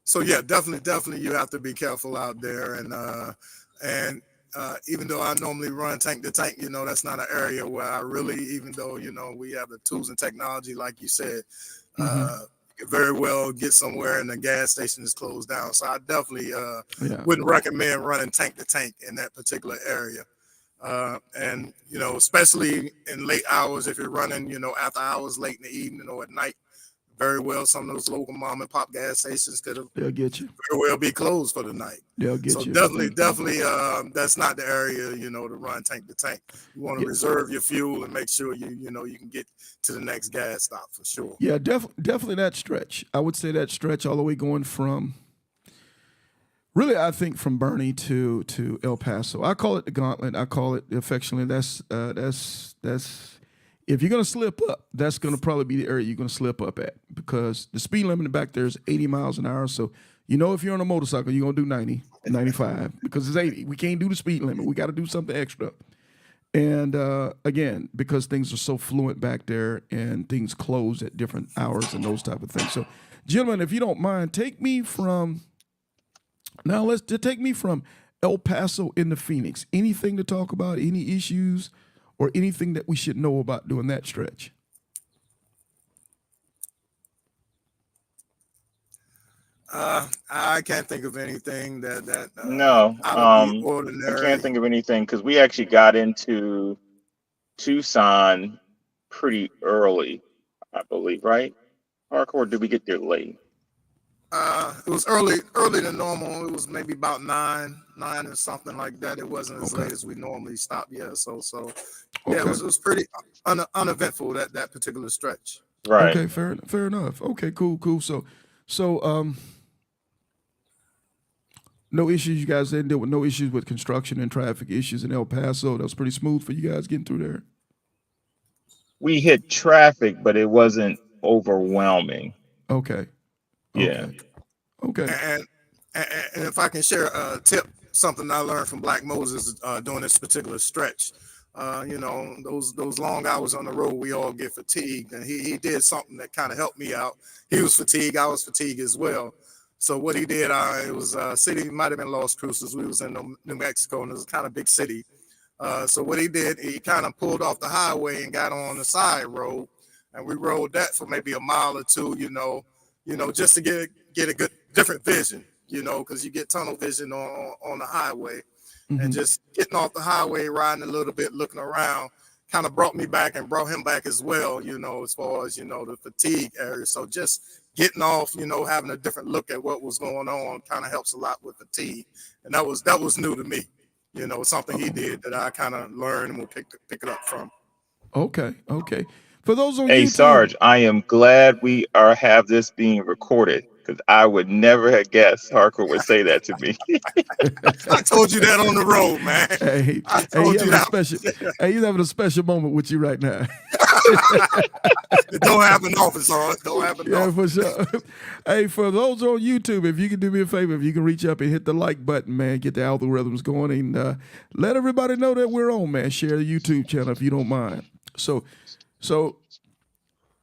So yeah, definitely, you have to be careful out there, and even though I normally run tank to tank, that's not an area where I really, even though we have the tools and technology, like you said, you can very well get somewhere and the gas station is closed down. So I definitely wouldn't recommend running tank to tank in that particular area. And especially in late hours, if you're running, after hours, late in the evening or at night, very well some of those local mom and pop gas stations they'll get you. Very well be closed for the night. They'll get so you. Definitely, that's not the area, to run tank to tank. You want to reserve your fuel and make sure you can get to the next gas stop for sure. Yeah, definitely that stretch. I would say that stretch all the way going from, really, I think from Bernie to El Paso. I call it the gauntlet. I call it affectionately. That's if you're gonna slip up, that's gonna probably be the area you're gonna slip up at, because the speed limit back there is 80 miles an hour. So if you're on a motorcycle, you're gonna do 90, 95 because it's 80. We can't do the speed limit. We got to do something extra. And again, because things are so fluent back there and things close at different hours and those type of things. So, gentlemen, if you don't mind, take me from El Paso into Phoenix. Anything to talk about? Any issues or anything that we should know about doing that stretch? I can't think of anything that No, out of the I ordinary. can't think of anything, because we actually got into Tucson pretty early, I believe, right? Or did we get there late? It was early than normal. It was maybe about nine or something like that. It wasn't as late as we normally stop. Yeah. So yeah, it was pretty uneventful that particular stretch. Right. Okay, fair enough. Okay, cool. So no issues. You guys didn't deal with no issues with construction and traffic issues in El Paso. That was pretty smooth for you guys getting through there. We hit traffic, but it wasn't overwhelming. Okay. Yeah. Okay. And, and and if I can share a tip, something I learned from Black Moses during this particular stretch. Those long hours on the road, we all get fatigued, and he did something that kind of helped me out. He was fatigued, I was fatigued as well. So what he did, it was a city, might have been Las Cruces. We was in New Mexico, and it was a kind of big city. So what he did, he kind of pulled off the highway and got on the side road, and we rode that for maybe a mile or two, just to get a good different vision, because you get tunnel vision on the highway. And just getting off the highway, riding a little bit, looking around, kind of brought me back and brought him back as well, as far as, the fatigue area. So just getting off, having a different look at what was going on kind of helps a lot with fatigue. And that was new to me, something he did that I kind of learned and will pick it up from. Okay. For those on Hey, YouTube, Sarge, I am glad we have this being recorded, because I would never have guessed Harcourt would say that to me. I told you that on the road, man. I told you that. He's having a special moment with you right now. It don't happen often, so it don't happen often. For sure. Hey, for those on YouTube, if you can do me a favor, if you can reach up and hit the like button, man, get the algorithms going, and let everybody know that we're on, man. Share the YouTube channel if you don't mind. So,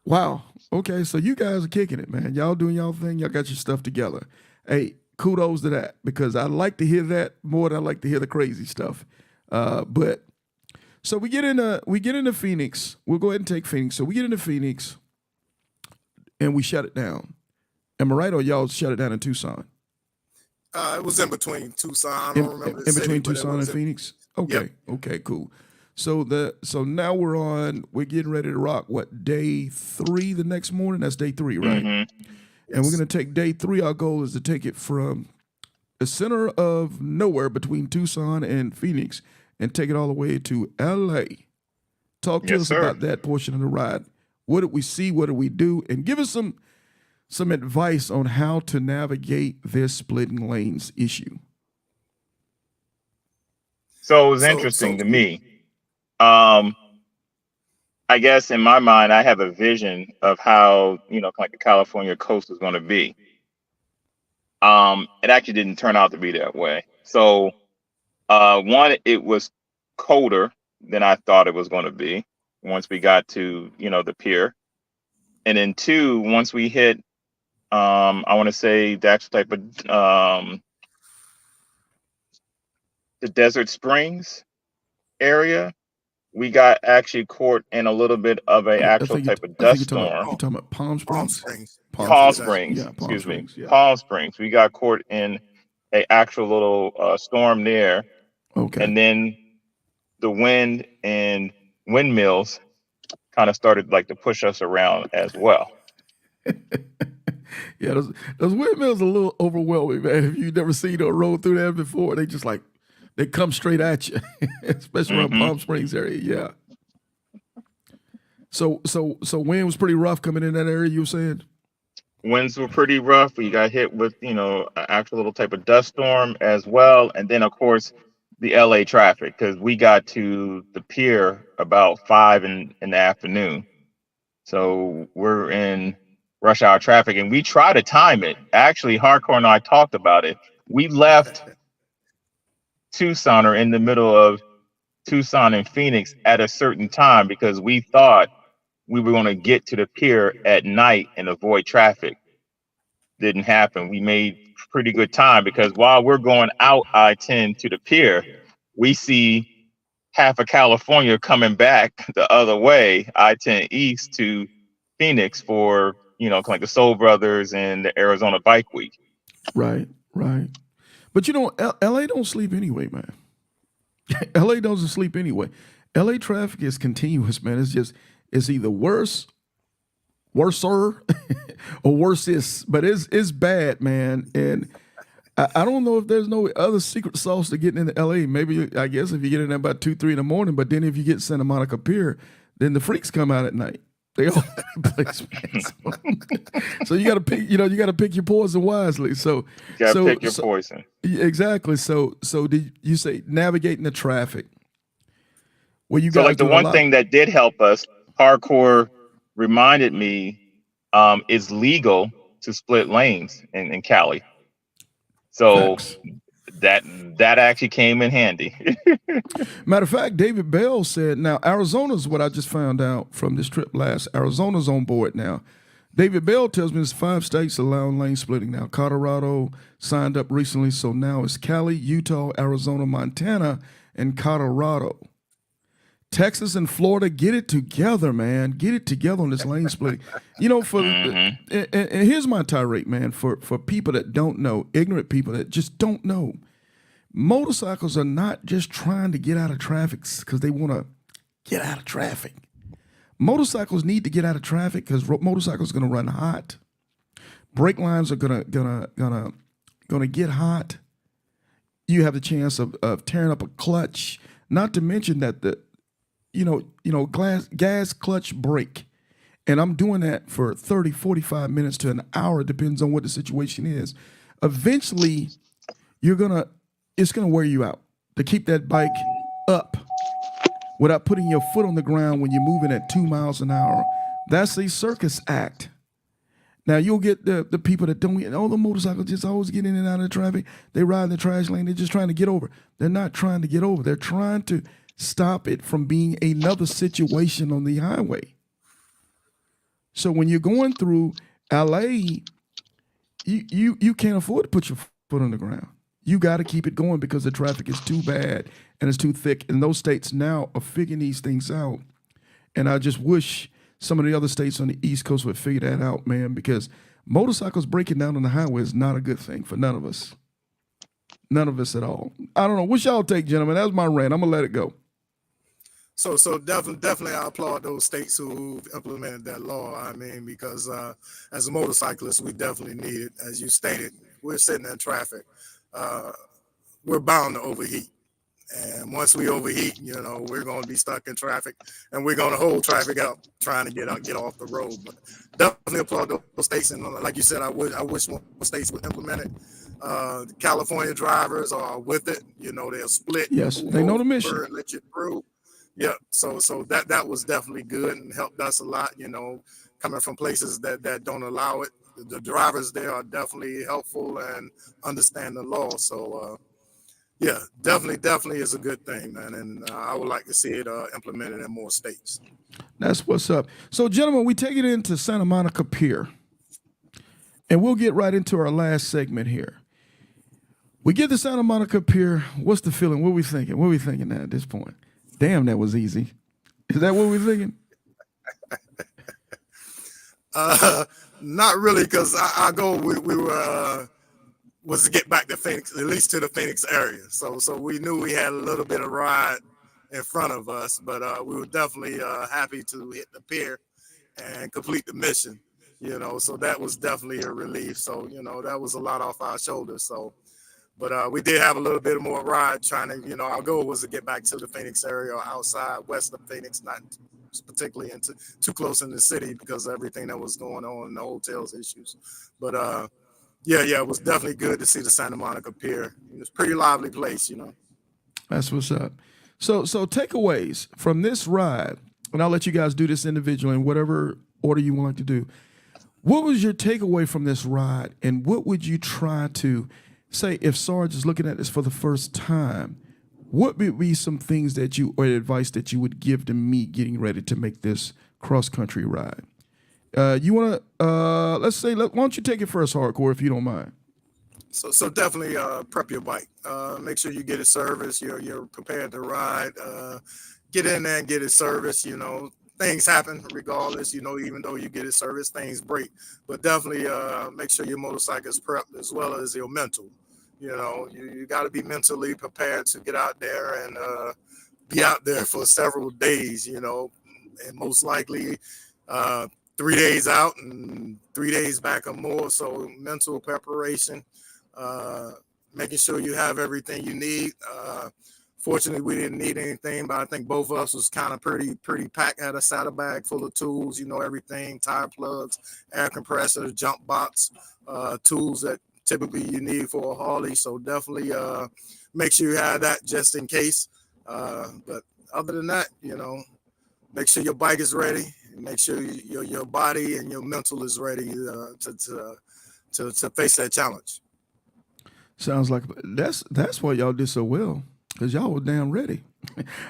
wow. Okay, so you guys are kicking it, man. Y'all doing y'all thing. Y'all got your stuff together. Hey, kudos to that, because I like to hear that more than I like to hear the crazy stuff. But so we get into Phoenix. We'll go ahead and take Phoenix. So we get into Phoenix, and we shut it down. Am I right, or y'all shut it down in Tucson? It was in between Tucson. I don't remember the in between city, Tucson and Phoenix. Okay, Yep. Okay, cool. So now we're getting ready to rock. What, day 3 the next morning? That's day 3, right? And we're gonna take day 3. Our goal is to take it from the center of nowhere between Tucson and Phoenix and take it all the way to LA. Talk to us about that portion of the ride. What did we see? What did we do? And give us some advice on how to navigate this splitting lanes issue. So it was interesting to me. I guess in my mind, I have a vision of how, like the California coast is going to be. It actually didn't turn out to be that way. So, one, it was colder than I thought it was going to be once we got to, the pier. And then 2, once we hit, I want to say the actual type of, the Desert Springs area, we got actually caught in a little bit of a actual type of dust storm. You're talking about Palm Springs? Palm Springs. Yeah, Excuse me. Springs, yeah. Palm Springs. We got caught in a actual little storm there. Okay. And then the wind and windmills kind of started to push us around as well. Yeah, those windmills are a little overwhelming, man. If you've never seen a road through there before, they just they come straight at you, especially around Palm Springs area. Yeah. So wind was pretty rough coming in that area, you were saying? Winds were pretty rough. We got hit with, an actual little type of dust storm as well. And then, of course, the LA traffic, because we got to the pier about 5 in the afternoon. So we're in rush hour traffic, and we try to time it. Actually, Hardcore and I talked about it. We left Tucson, or in the middle of Tucson and Phoenix, at a certain time because we thought we were going to get to the pier at night and avoid traffic. Didn't happen. We made pretty good time, because while we're going out I-10 to the pier, we see half of California coming back the other way, I-10 east to Phoenix for, like the Soul Brothers and the Arizona Bike Week. Right. But LA don't sleep anyway, man. LA doesn't sleep anyway. LA traffic is continuous, man. It's either worser, or worse, but it's bad, man. And I don't know if there's no other secret sauce to getting into LA. Maybe, I guess, if you get in there about 2, 3 in the morning, but then if you get Santa Monica Pier, then the freaks come out at night. They all over the place, man. So you got to pick, you got to pick your poison wisely. So You gotta pick your poison. Exactly. So did you say navigating the traffic? Well, you So guys like the doing a one lot. thing that did help us, hardcore reminded me, it's legal to split lanes in Cali. So Facts. that actually came in handy. Matter of fact, David Bell said, now Arizona's what I just found out from this trip last. Arizona's on board now. David Bell tells me there's 5 states allowing lane splitting now. Colorado signed up recently, so now it's Cali, Utah, Arizona, Montana, and Colorado. Texas and Florida, get it together, man. Get it together on this lane splitting. And here's my tirade, man, for people that don't know, ignorant people that just don't know. Motorcycles are not just trying to get out of traffic because they want to get out of traffic. Motorcycles need to get out of traffic because motorcycles are going to run hot. Brake lines are gonna get hot. You have the chance of tearing up a clutch. Not to mention that the gas clutch brake. And I'm doing that for 30, 45 minutes to an hour, depends on what the situation is. Eventually, it's gonna wear you out to keep that bike up without putting your foot on the ground when you're moving at 2 miles an hour. That's a circus act. Now you'll get the people that don't, the motorcycles just always get in and out of the traffic. They ride in the trash lane. They're just trying to get over. They're not trying to get over. They're trying to stop it from being another situation on the highway. So when you're going through LA, you can't afford to put your foot on the ground. You got to keep it going because the traffic is too bad and it's too thick. And those states now are figuring these things out. And I just wish some of the other states on the East Coast would figure that out, man, because motorcycles breaking down on the highway is not a good thing for none of us. None of us at all. I don't know. What y'all take, gentlemen? That's my rant. I'm going to let it go. So definitely I applaud those states who've implemented that law. I mean, because as a motorcyclist, we definitely need it. As you stated, we're sitting in traffic. We're bound to overheat. And once we overheat, we're going to be stuck in traffic and we're going to hold traffic out trying to get off the road. But definitely applaud those states. And like you said, I wish more states would implement it. The California drivers are with it. They'll split. Yes, they know the mission. Let you through. Yeah, so that was definitely good and helped us a lot, coming from places that don't allow it. The drivers there are definitely helpful and understand the law. So, yeah, definitely is a good thing, man. And I would like to see it implemented in more states. That's what's up. So, gentlemen, we take it into Santa Monica Pier, and we'll get right into our last segment here. We get to Santa Monica Pier. What's the feeling? What are we thinking? What are we thinking now at this point? Damn, that was easy. Is that what we're thinking? Not really, because our goal we were was to get back to Phoenix, at least to the Phoenix area. So we knew we had a little bit of ride in front of us, but we were definitely happy to hit the pier and complete the mission. So that was definitely a relief. So that was a lot off our shoulders. So. But we did have a little bit more ride trying to, our goal was to get back to the Phoenix area or outside west of Phoenix, not particularly too close in the city because of everything that was going on, the hotels issues. But yeah, it was definitely good to see the Santa Monica Pier. It was a pretty lively place, That's what's up. So takeaways from this ride, and I'll let you guys do this individually in whatever order you want to do. What was your takeaway from this ride, and what would you try to say if Sarge is looking at this for the first time? What would be some things or advice that you would give to me getting ready to make this cross-country ride? You want to, let's say, why don't you take it first, Hardcore, if you don't mind? So definitely prep your bike. Make sure you get it serviced. You're prepared to ride. Get in there and get it serviced. Things happen regardless, even though you get it serviced, things break. But definitely make sure your motorcycle is prepped as well as your mental. You got to be mentally prepared to get out there and be out there for several days, and most likely 3 days out and 3 days back or more. So mental preparation, making sure you have everything you need. Fortunately, we didn't need anything, but I think both of us was kind of pretty packed. Had a saddlebag full of tools, everything: tire plugs, air compressors, jump box, tools that typically you need for a Harley. So definitely make sure you have that just in case. But other than that, make sure your bike is ready. Make sure your body and your mental is ready to face that challenge. Sounds like that's why y'all did so well, because y'all were damn ready.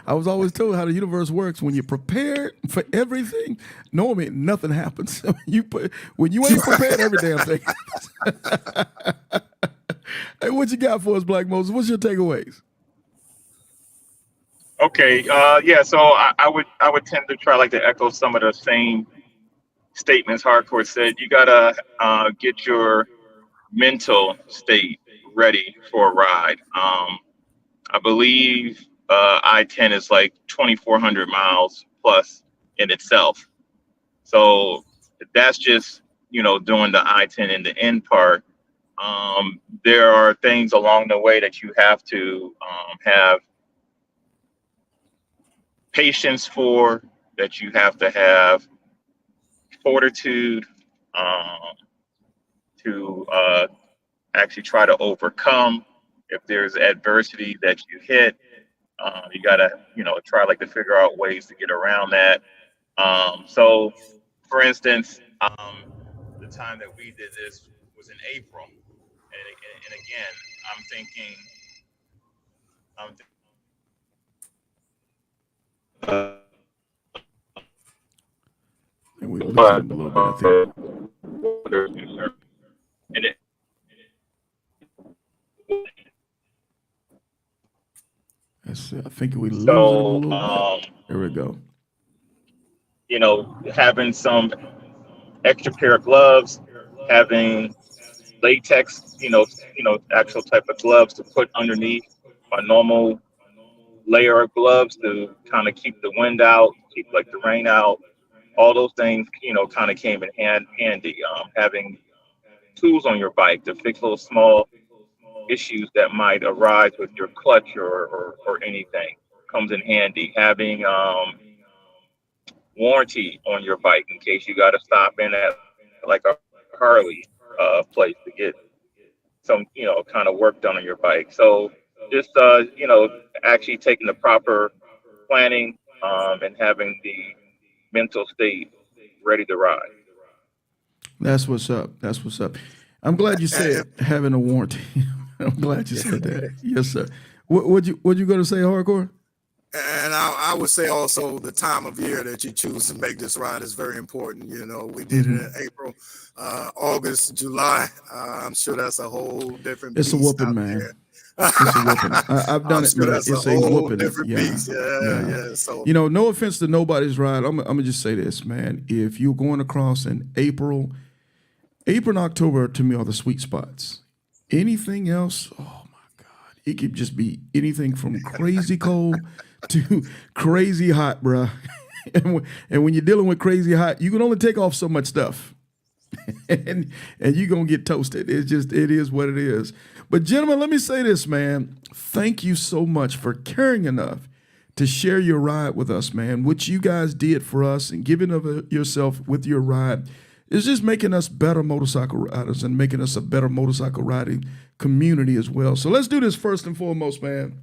I was always told how the universe works. When you're prepared for everything, normally nothing happens. When you ain't prepared, every damn thing happens. Hey, what you got for us, Black Moses? What's your takeaways? Okay. Yeah. So I would tend to try to echo some of the same statements Hardcore said. You gotta get your mental state ready for a ride. I believe I-10 is 2,400 miles plus in itself. So that's just doing the I-10 in the end part. There are things along the way that you have to have patience for, that you have to have fortitude to actually try to overcome. If there's adversity that you hit, you gotta try to figure out ways to get around that. So for instance, the time that we did this was in April, and again, I'm thinking And we losing him a little bit, I think. and it, I think we losing him a so little bit. There we go. Having some extra pair of gloves, having latex, actual type of gloves to put underneath a normal layer of gloves to kind of keep the wind out, keep the rain out. All those things, kind of came in handy. Having tools on your bike to fix those small issues that might arise with your clutch or anything comes in handy. Having warranty on your bike in case you got to stop in at a Harley place to get some kind of work done on your bike. So just actually taking the proper planning and having the mental state ready to ride. That's what's up. That's what's up. I'm glad you said having a warranty. I'm glad you said that. Yes, sir. What you going to say, Hardcore? And I would say also the time of year that you choose to make this ride is very important. We did it in April, August, July. I'm sure that's a whole different It's a whooping, man. It's a whooping. I've done it, sure man. that's It's a a whole whooping. different Yeah. beast. Yeah. So no offense to nobody's ride. I'm gonna just say this, man. If you're going across in April and October, to me, are the sweet spots. Anything else, oh my God, it could just be anything from crazy cold to crazy hot, bruh. and when you're dealing with crazy hot, you can only take off so much stuff. and you're gonna get toasted. It is what it is. But gentlemen, let me say this, man. Thank you so much for caring enough to share your ride with us, man. What you guys did for us and giving of yourself with your ride is just making us better motorcycle riders and making us a better motorcycle riding community as well. So let's do this first and foremost, man.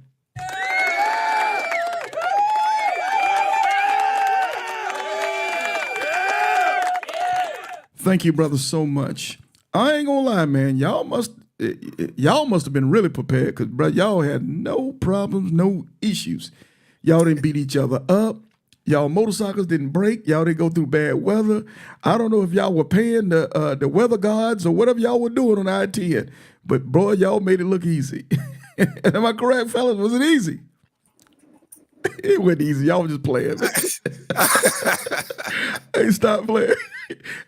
Thank you, brother, so much. I ain't gonna lie, man. Y'all must have been really prepared, because, bro, y'all had no problems, no issues. Y'all didn't beat each other up. Y'all motorcycles didn't break. Y'all didn't go through bad weather. I don't know if y'all were paying the weather gods or whatever y'all were doing on I-10, but, bro, y'all made it look easy. Am I correct, fellas? Was it easy? It wasn't easy. Y'all was just playing. Hey, stop playing.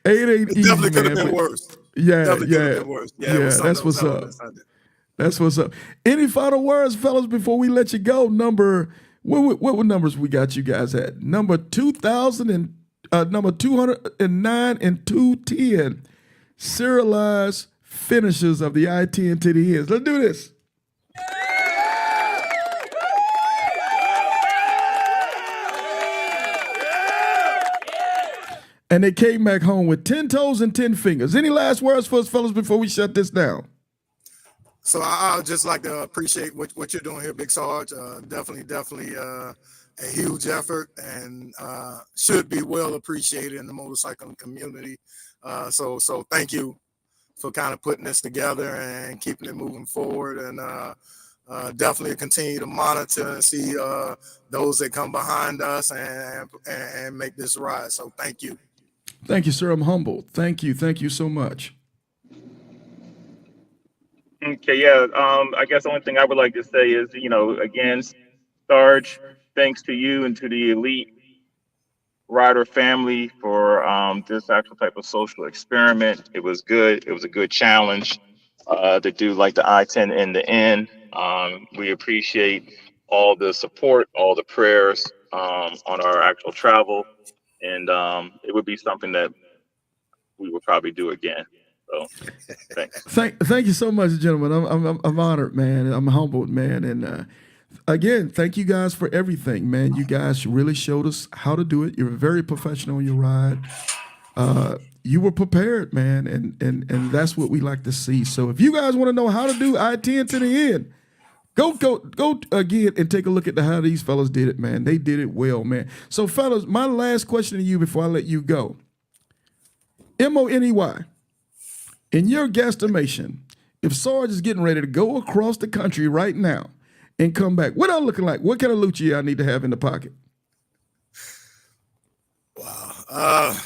Hey, it ain't easy, definitely could have man, been but worse. yeah, Definitely could have yeah, been worse. yeah. That's what's up. That's what's up. Any final words, fellas, before we let you go? What numbers we got you guys at? Number 2,000 and number 209 and 210. Serialized finishes of the I-10 to the ends. Let's do this. and they came back home with 10 toes and 10 fingers. Any last words for us, fellas, before we shut this down? So I would just like to appreciate what you're doing here, Big Sarge. Definitely a huge effort, and should be well appreciated in the motorcycling community. So thank you for kind of putting this together and keeping it moving forward, and definitely continue to monitor and see those that come behind us and make this ride. So thank you. Thank you, sir. I'm humbled. Thank you. Thank you so much. Okay, yeah. I guess the only thing I would like to say is, again, Sarge, thanks to you and to the elite rider family for this actual type of social experiment. It was good. It was a good challenge to do like the I-10 end to end. We appreciate all the support, all the prayers on our actual travel, and it would be something that we would probably do again. So, thanks. Thank you so much, gentlemen. I'm honored, man. I'm humbled, man. And again, thank you guys for everything, man. You guys really showed us how to do it. You're very professional on your ride. You were prepared, man, and that's what we like to see. So if you guys want to know how to do I-10 to the end, go again and take a look at how these fellas did it, man. They did it well, man. So, fellas, my last question to you before I let you go. Money. In your guesstimation, if Sarge is getting ready to go across the country right now and come back, what I'm looking like? What kind of loot I need to have in the pocket? Wow.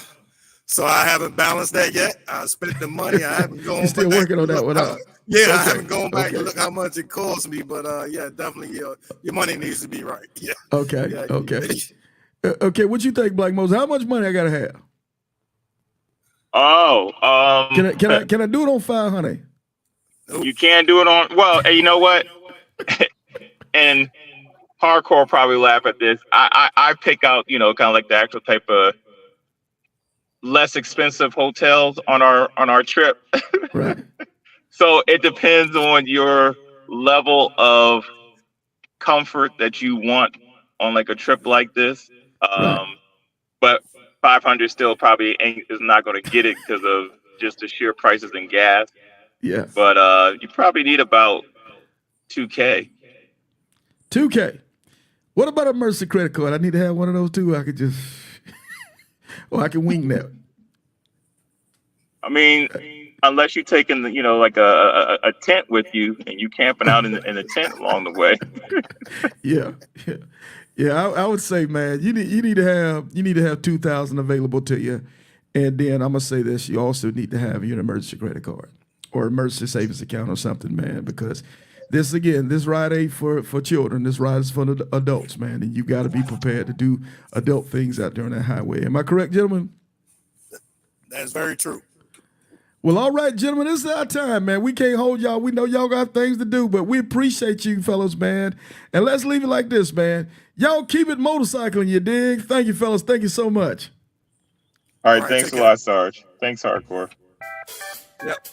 So I haven't balanced that yet. I spent the money. I haven't gone. You're still working on that one out. Yeah, Okay. I haven't gone back to look how much it cost me, but yeah, definitely your money needs to be right. Yeah. Okay. Yeah, Okay. Okay. What you think, Black Moses? How much money I gotta have? Oh, Can I do it on 500? you can't do it on. Well, hey, you know what? And hardcore probably laugh at this. I pick out, kind of like the actual type of less expensive hotels on our trip. Right. So it depends on your level of comfort that you want on like a trip like this. Right. But 500 still probably is not going to get it because of just the sheer prices in gas. Yeah. But you probably need about 2K. 2K. What about a Mercy credit card? I need to have one of those too. I could just, or I can wing that. I mean, unless you're taking, like a tent with you and you camping out in the tent along the way. Yeah. I would say, man, you need to have 2,000 available to you, and then I'm gonna say this: you also need to have your emergency credit card or emergency savings account or something, man, because this ride ain't for children. This ride is for the adults, man, and you got to be prepared to do adult things out there on that highway. Am I correct, gentlemen? That's very true. Well, all right, gentlemen, this is our time, man. We can't hold y'all. We know y'all got things to do, but we appreciate you fellas, man. And let's leave it like this, man. Y'all keep it motorcycling, you dig? Thank you, fellas. Thank you so much. All right, thanks a lot, Sarge. Thanks, Hardcore. Yep.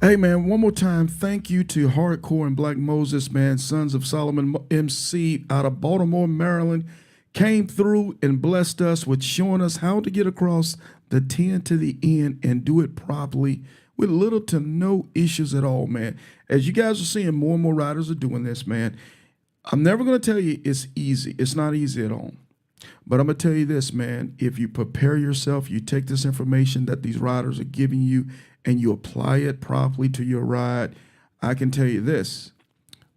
Hey, man, one more time, thank you to Hardcore and Black Moses, man, Sons of Solomon MC out of Baltimore, Maryland, came through and blessed us with showing us how to get across the 10 to the end and do it properly with little to no issues at all, man. As you guys are seeing, more and more riders are doing this, man. I'm never going to tell you it's easy. It's not easy at all. But I'm going to tell you this, man. If you prepare yourself, you take this information that these riders are giving you and you apply it properly to your ride, I can tell you this.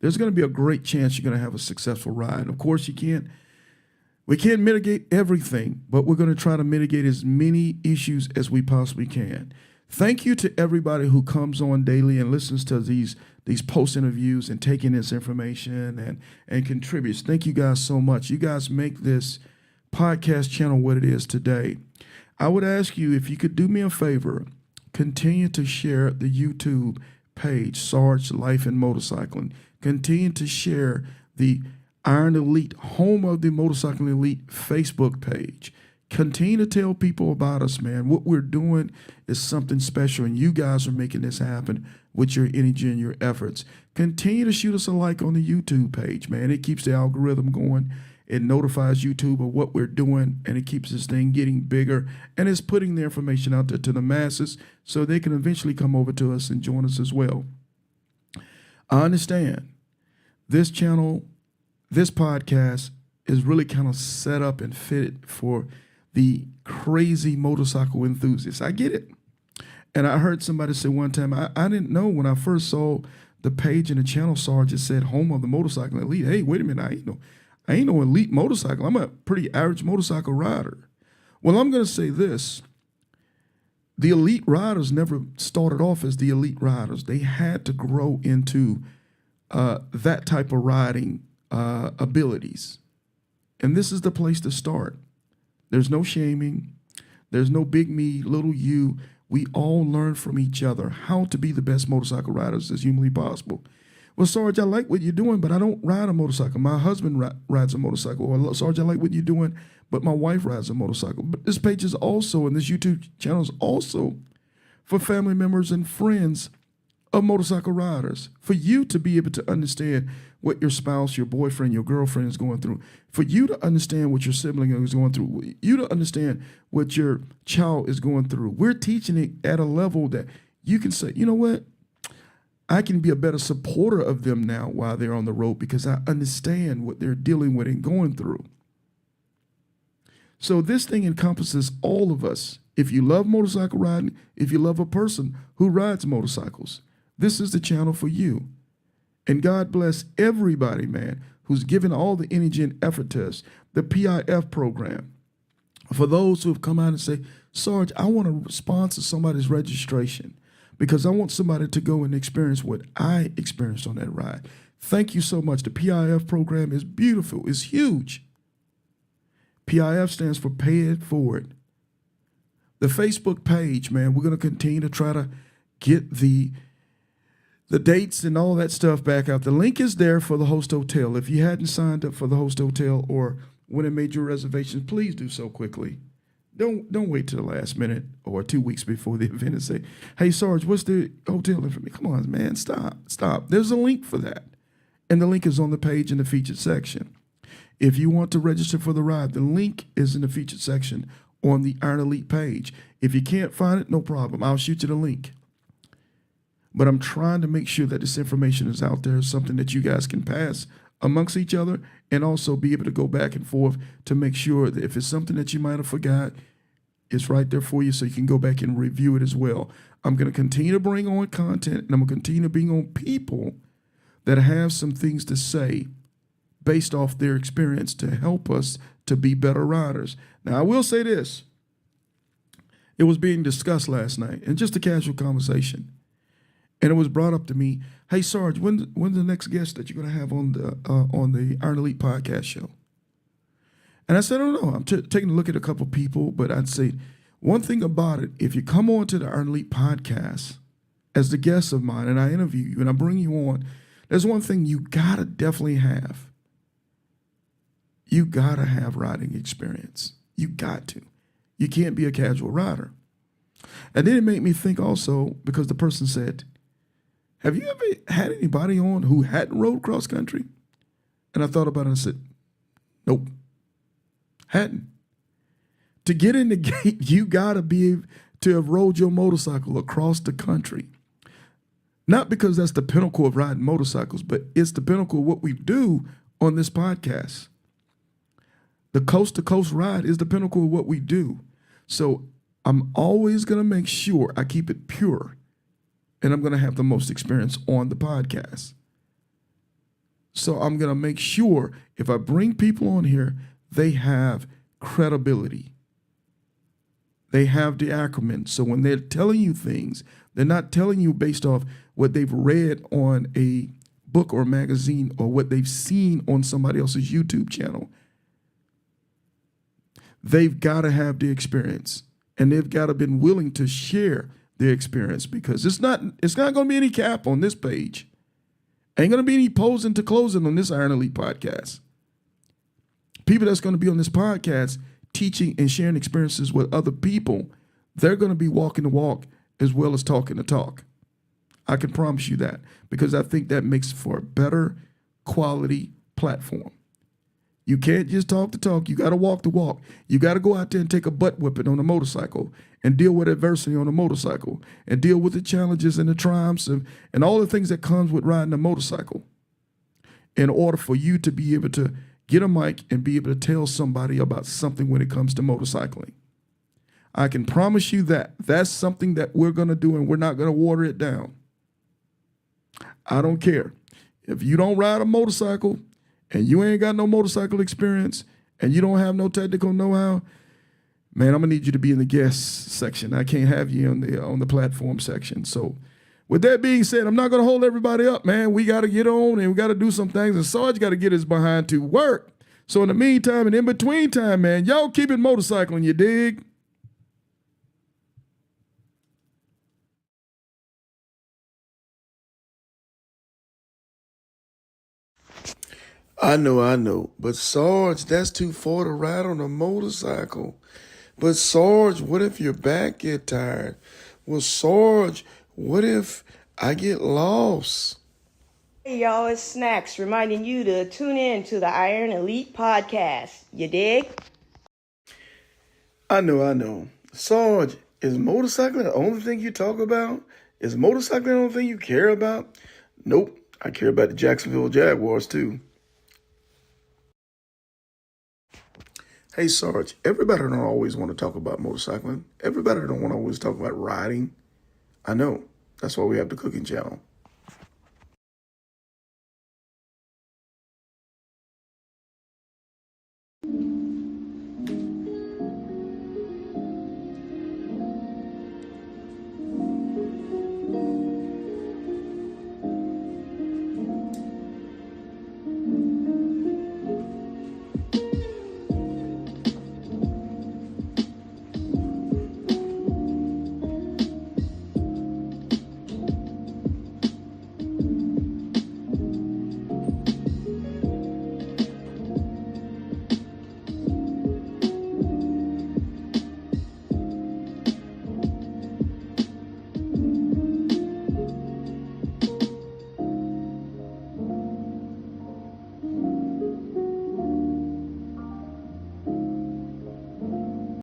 There's going to be a great chance you're going to have a successful ride. Of course, we can't mitigate everything, but we're going to try to mitigate as many issues as we possibly can. Thank you to everybody who comes on daily and listens to these post interviews and taking this information and contributes. Thank you guys so much. You guys make this podcast channel what it is today. I would ask you if you could do me a favor, continue to share the YouTube page, Sarge Life and Motorcycling. Continue to share the Iron Elite, home of the Motorcycling Elite Facebook page. Continue to tell people about us, man. What we're doing is something special, and you guys are making this happen with your energy and your efforts. Continue to shoot us a like on the YouTube page, man. It keeps the algorithm going. It notifies YouTube of what we're doing, and it keeps this thing getting bigger, and it's putting the information out there to the masses so they can eventually come over to us and join us as well. I understand this channel, this podcast is really kind of set up and fitted for the crazy motorcycle enthusiasts. I get it. And I heard somebody say one time, I didn't know when I first saw the page in the channel, Sarge, it said home of the motorcycle elite. Hey, wait a minute, I ain't no elite motorcycle. I'm a pretty average motorcycle rider. Well, I'm going to say this. The elite riders never started off as the elite riders. They had to grow into that type of riding abilities. And this is the place to start. There's no shaming. There's no big me, little you. We all learn from each other how to be the best motorcycle riders as humanly possible. Well, Sarge, I like what you're doing, but I don't ride a motorcycle. My husband rides a motorcycle. Or, Sarge, I like what you're doing, but my wife rides a motorcycle. But this page is also, and this YouTube channel is also for family members and friends of motorcycle riders, for you to be able to understand what your spouse, your boyfriend, your girlfriend is going through, for you to understand what your sibling is going through, you to understand what your child is going through. We're teaching it at a level that you can say, you know what? I can be a better supporter of them now while they're on the road because I understand what they're dealing with and going through. So this thing encompasses all of us. If you love motorcycle riding, if you love a person who rides motorcycles, this is the channel for you. And God bless everybody, man, who's given all the energy and effort to us. The PIF program. For those who have come out and say, Sarge, I want to sponsor somebody's registration because I want somebody to go and experience what I experienced on that ride. Thank you so much. The PIF program is beautiful. It's huge. PIF stands for Pay It Forward. The Facebook page, man, we're going to continue to try to get the dates and all that stuff back out. The link is there for the host hotel. If you hadn't signed up for the host hotel or went and made your reservations, please do so quickly. Don't wait till the last minute or 2 weeks before the event and say, hey, Sarge, what's the hotel information? Come on, man, stop. There's a link for that. And the link is on the page in the featured section. If you want to register for the ride, the link is in the featured section on the Iron Elite page. If you can't find it, no problem. I'll shoot you the link. But I'm trying to make sure that this information is out there, something that you guys can pass amongst each other and also be able to go back and forth to make sure that if it's something that you might have forgot, it's right there for you so you can go back and review it as well. I'm going to continue to bring on content and I'm going to continue to bring on people that have some things to say based off their experience to help us to be better riders. Now, I will say this. It was being discussed last night and just a casual conversation. And it was brought up to me, hey, Sarge, when's the next guest that you're going to have on the Iron Elite podcast show? And I said, I don't know. I'm taking a look at a couple people, but I'd say one thing about it, if you come on to the Iron Elite podcast as the guest of mine and I interview you and I bring you on, there's one thing you got to definitely have. You got to have riding experience. You got to. You can't be a casual rider. And then it made me think also, because the person said, have you ever had anybody on who hadn't rode cross country? And I thought about it and I said, nope, hadn't. To get in the gate, you got to be able to have rode your motorcycle across the country. Not because that's the pinnacle of riding motorcycles, but it's the pinnacle of what we do on this podcast. The coast-to-coast ride is the pinnacle of what we do. So I'm always going to make sure I keep it pure, and I'm going to have the most experience on the podcast. So I'm going to make sure if I bring people on here, they have credibility. They have the acronym. So when they're telling you things, they're not telling you based off what they've read on a book or magazine or what they've seen on somebody else's YouTube channel. They've got to have the experience, and they've got to been willing to share their experience, because it's not going to be any cap on this page. Ain't going to be any posing to closing on this Iron Elite podcast. People that's going to be on this podcast teaching and sharing experiences with other people, they're going to be walking the walk as well as talking the talk. I can promise you that, because I think that makes for a better quality platform. You can't just talk the talk. You got to walk the walk. You got to go out there and take a butt whipping on a motorcycle and deal with adversity on a motorcycle and deal with the challenges and the triumphs and all the things that comes with riding a motorcycle, in order for you to be able to get a mic and be able to tell somebody about something when it comes to motorcycling. I can promise you that that's something that we're going to do, and we're not going to water it down. I don't care. If you don't ride a motorcycle and you ain't got no motorcycle experience and you don't have no technical know-how, man, I'm going to need you to be in the guest section. I can't have you on the platform section. So with that being said, I'm not going to hold everybody up, man. We got to get on and we got to do some things, and Sarge got to get his behind to work. So in the meantime and in between time, man, y'all keep it motorcycling, you dig? I know. But Sarge, that's too far to ride on a motorcycle. But Sarge, what if your back get tired? Well, Sarge, what if I get lost? Hey y'all, it's Snacks reminding you to tune in to the Iron Elite podcast. You dig? I know. Sarge, is motorcycling the only thing you talk about? Is motorcycling the only thing you care about? Nope. I care about the Jacksonville Jaguars too. Hey Sarge, everybody don't always want to talk about motorcycling. Everybody don't want to always talk about riding. I know. That's why we have the cooking channel.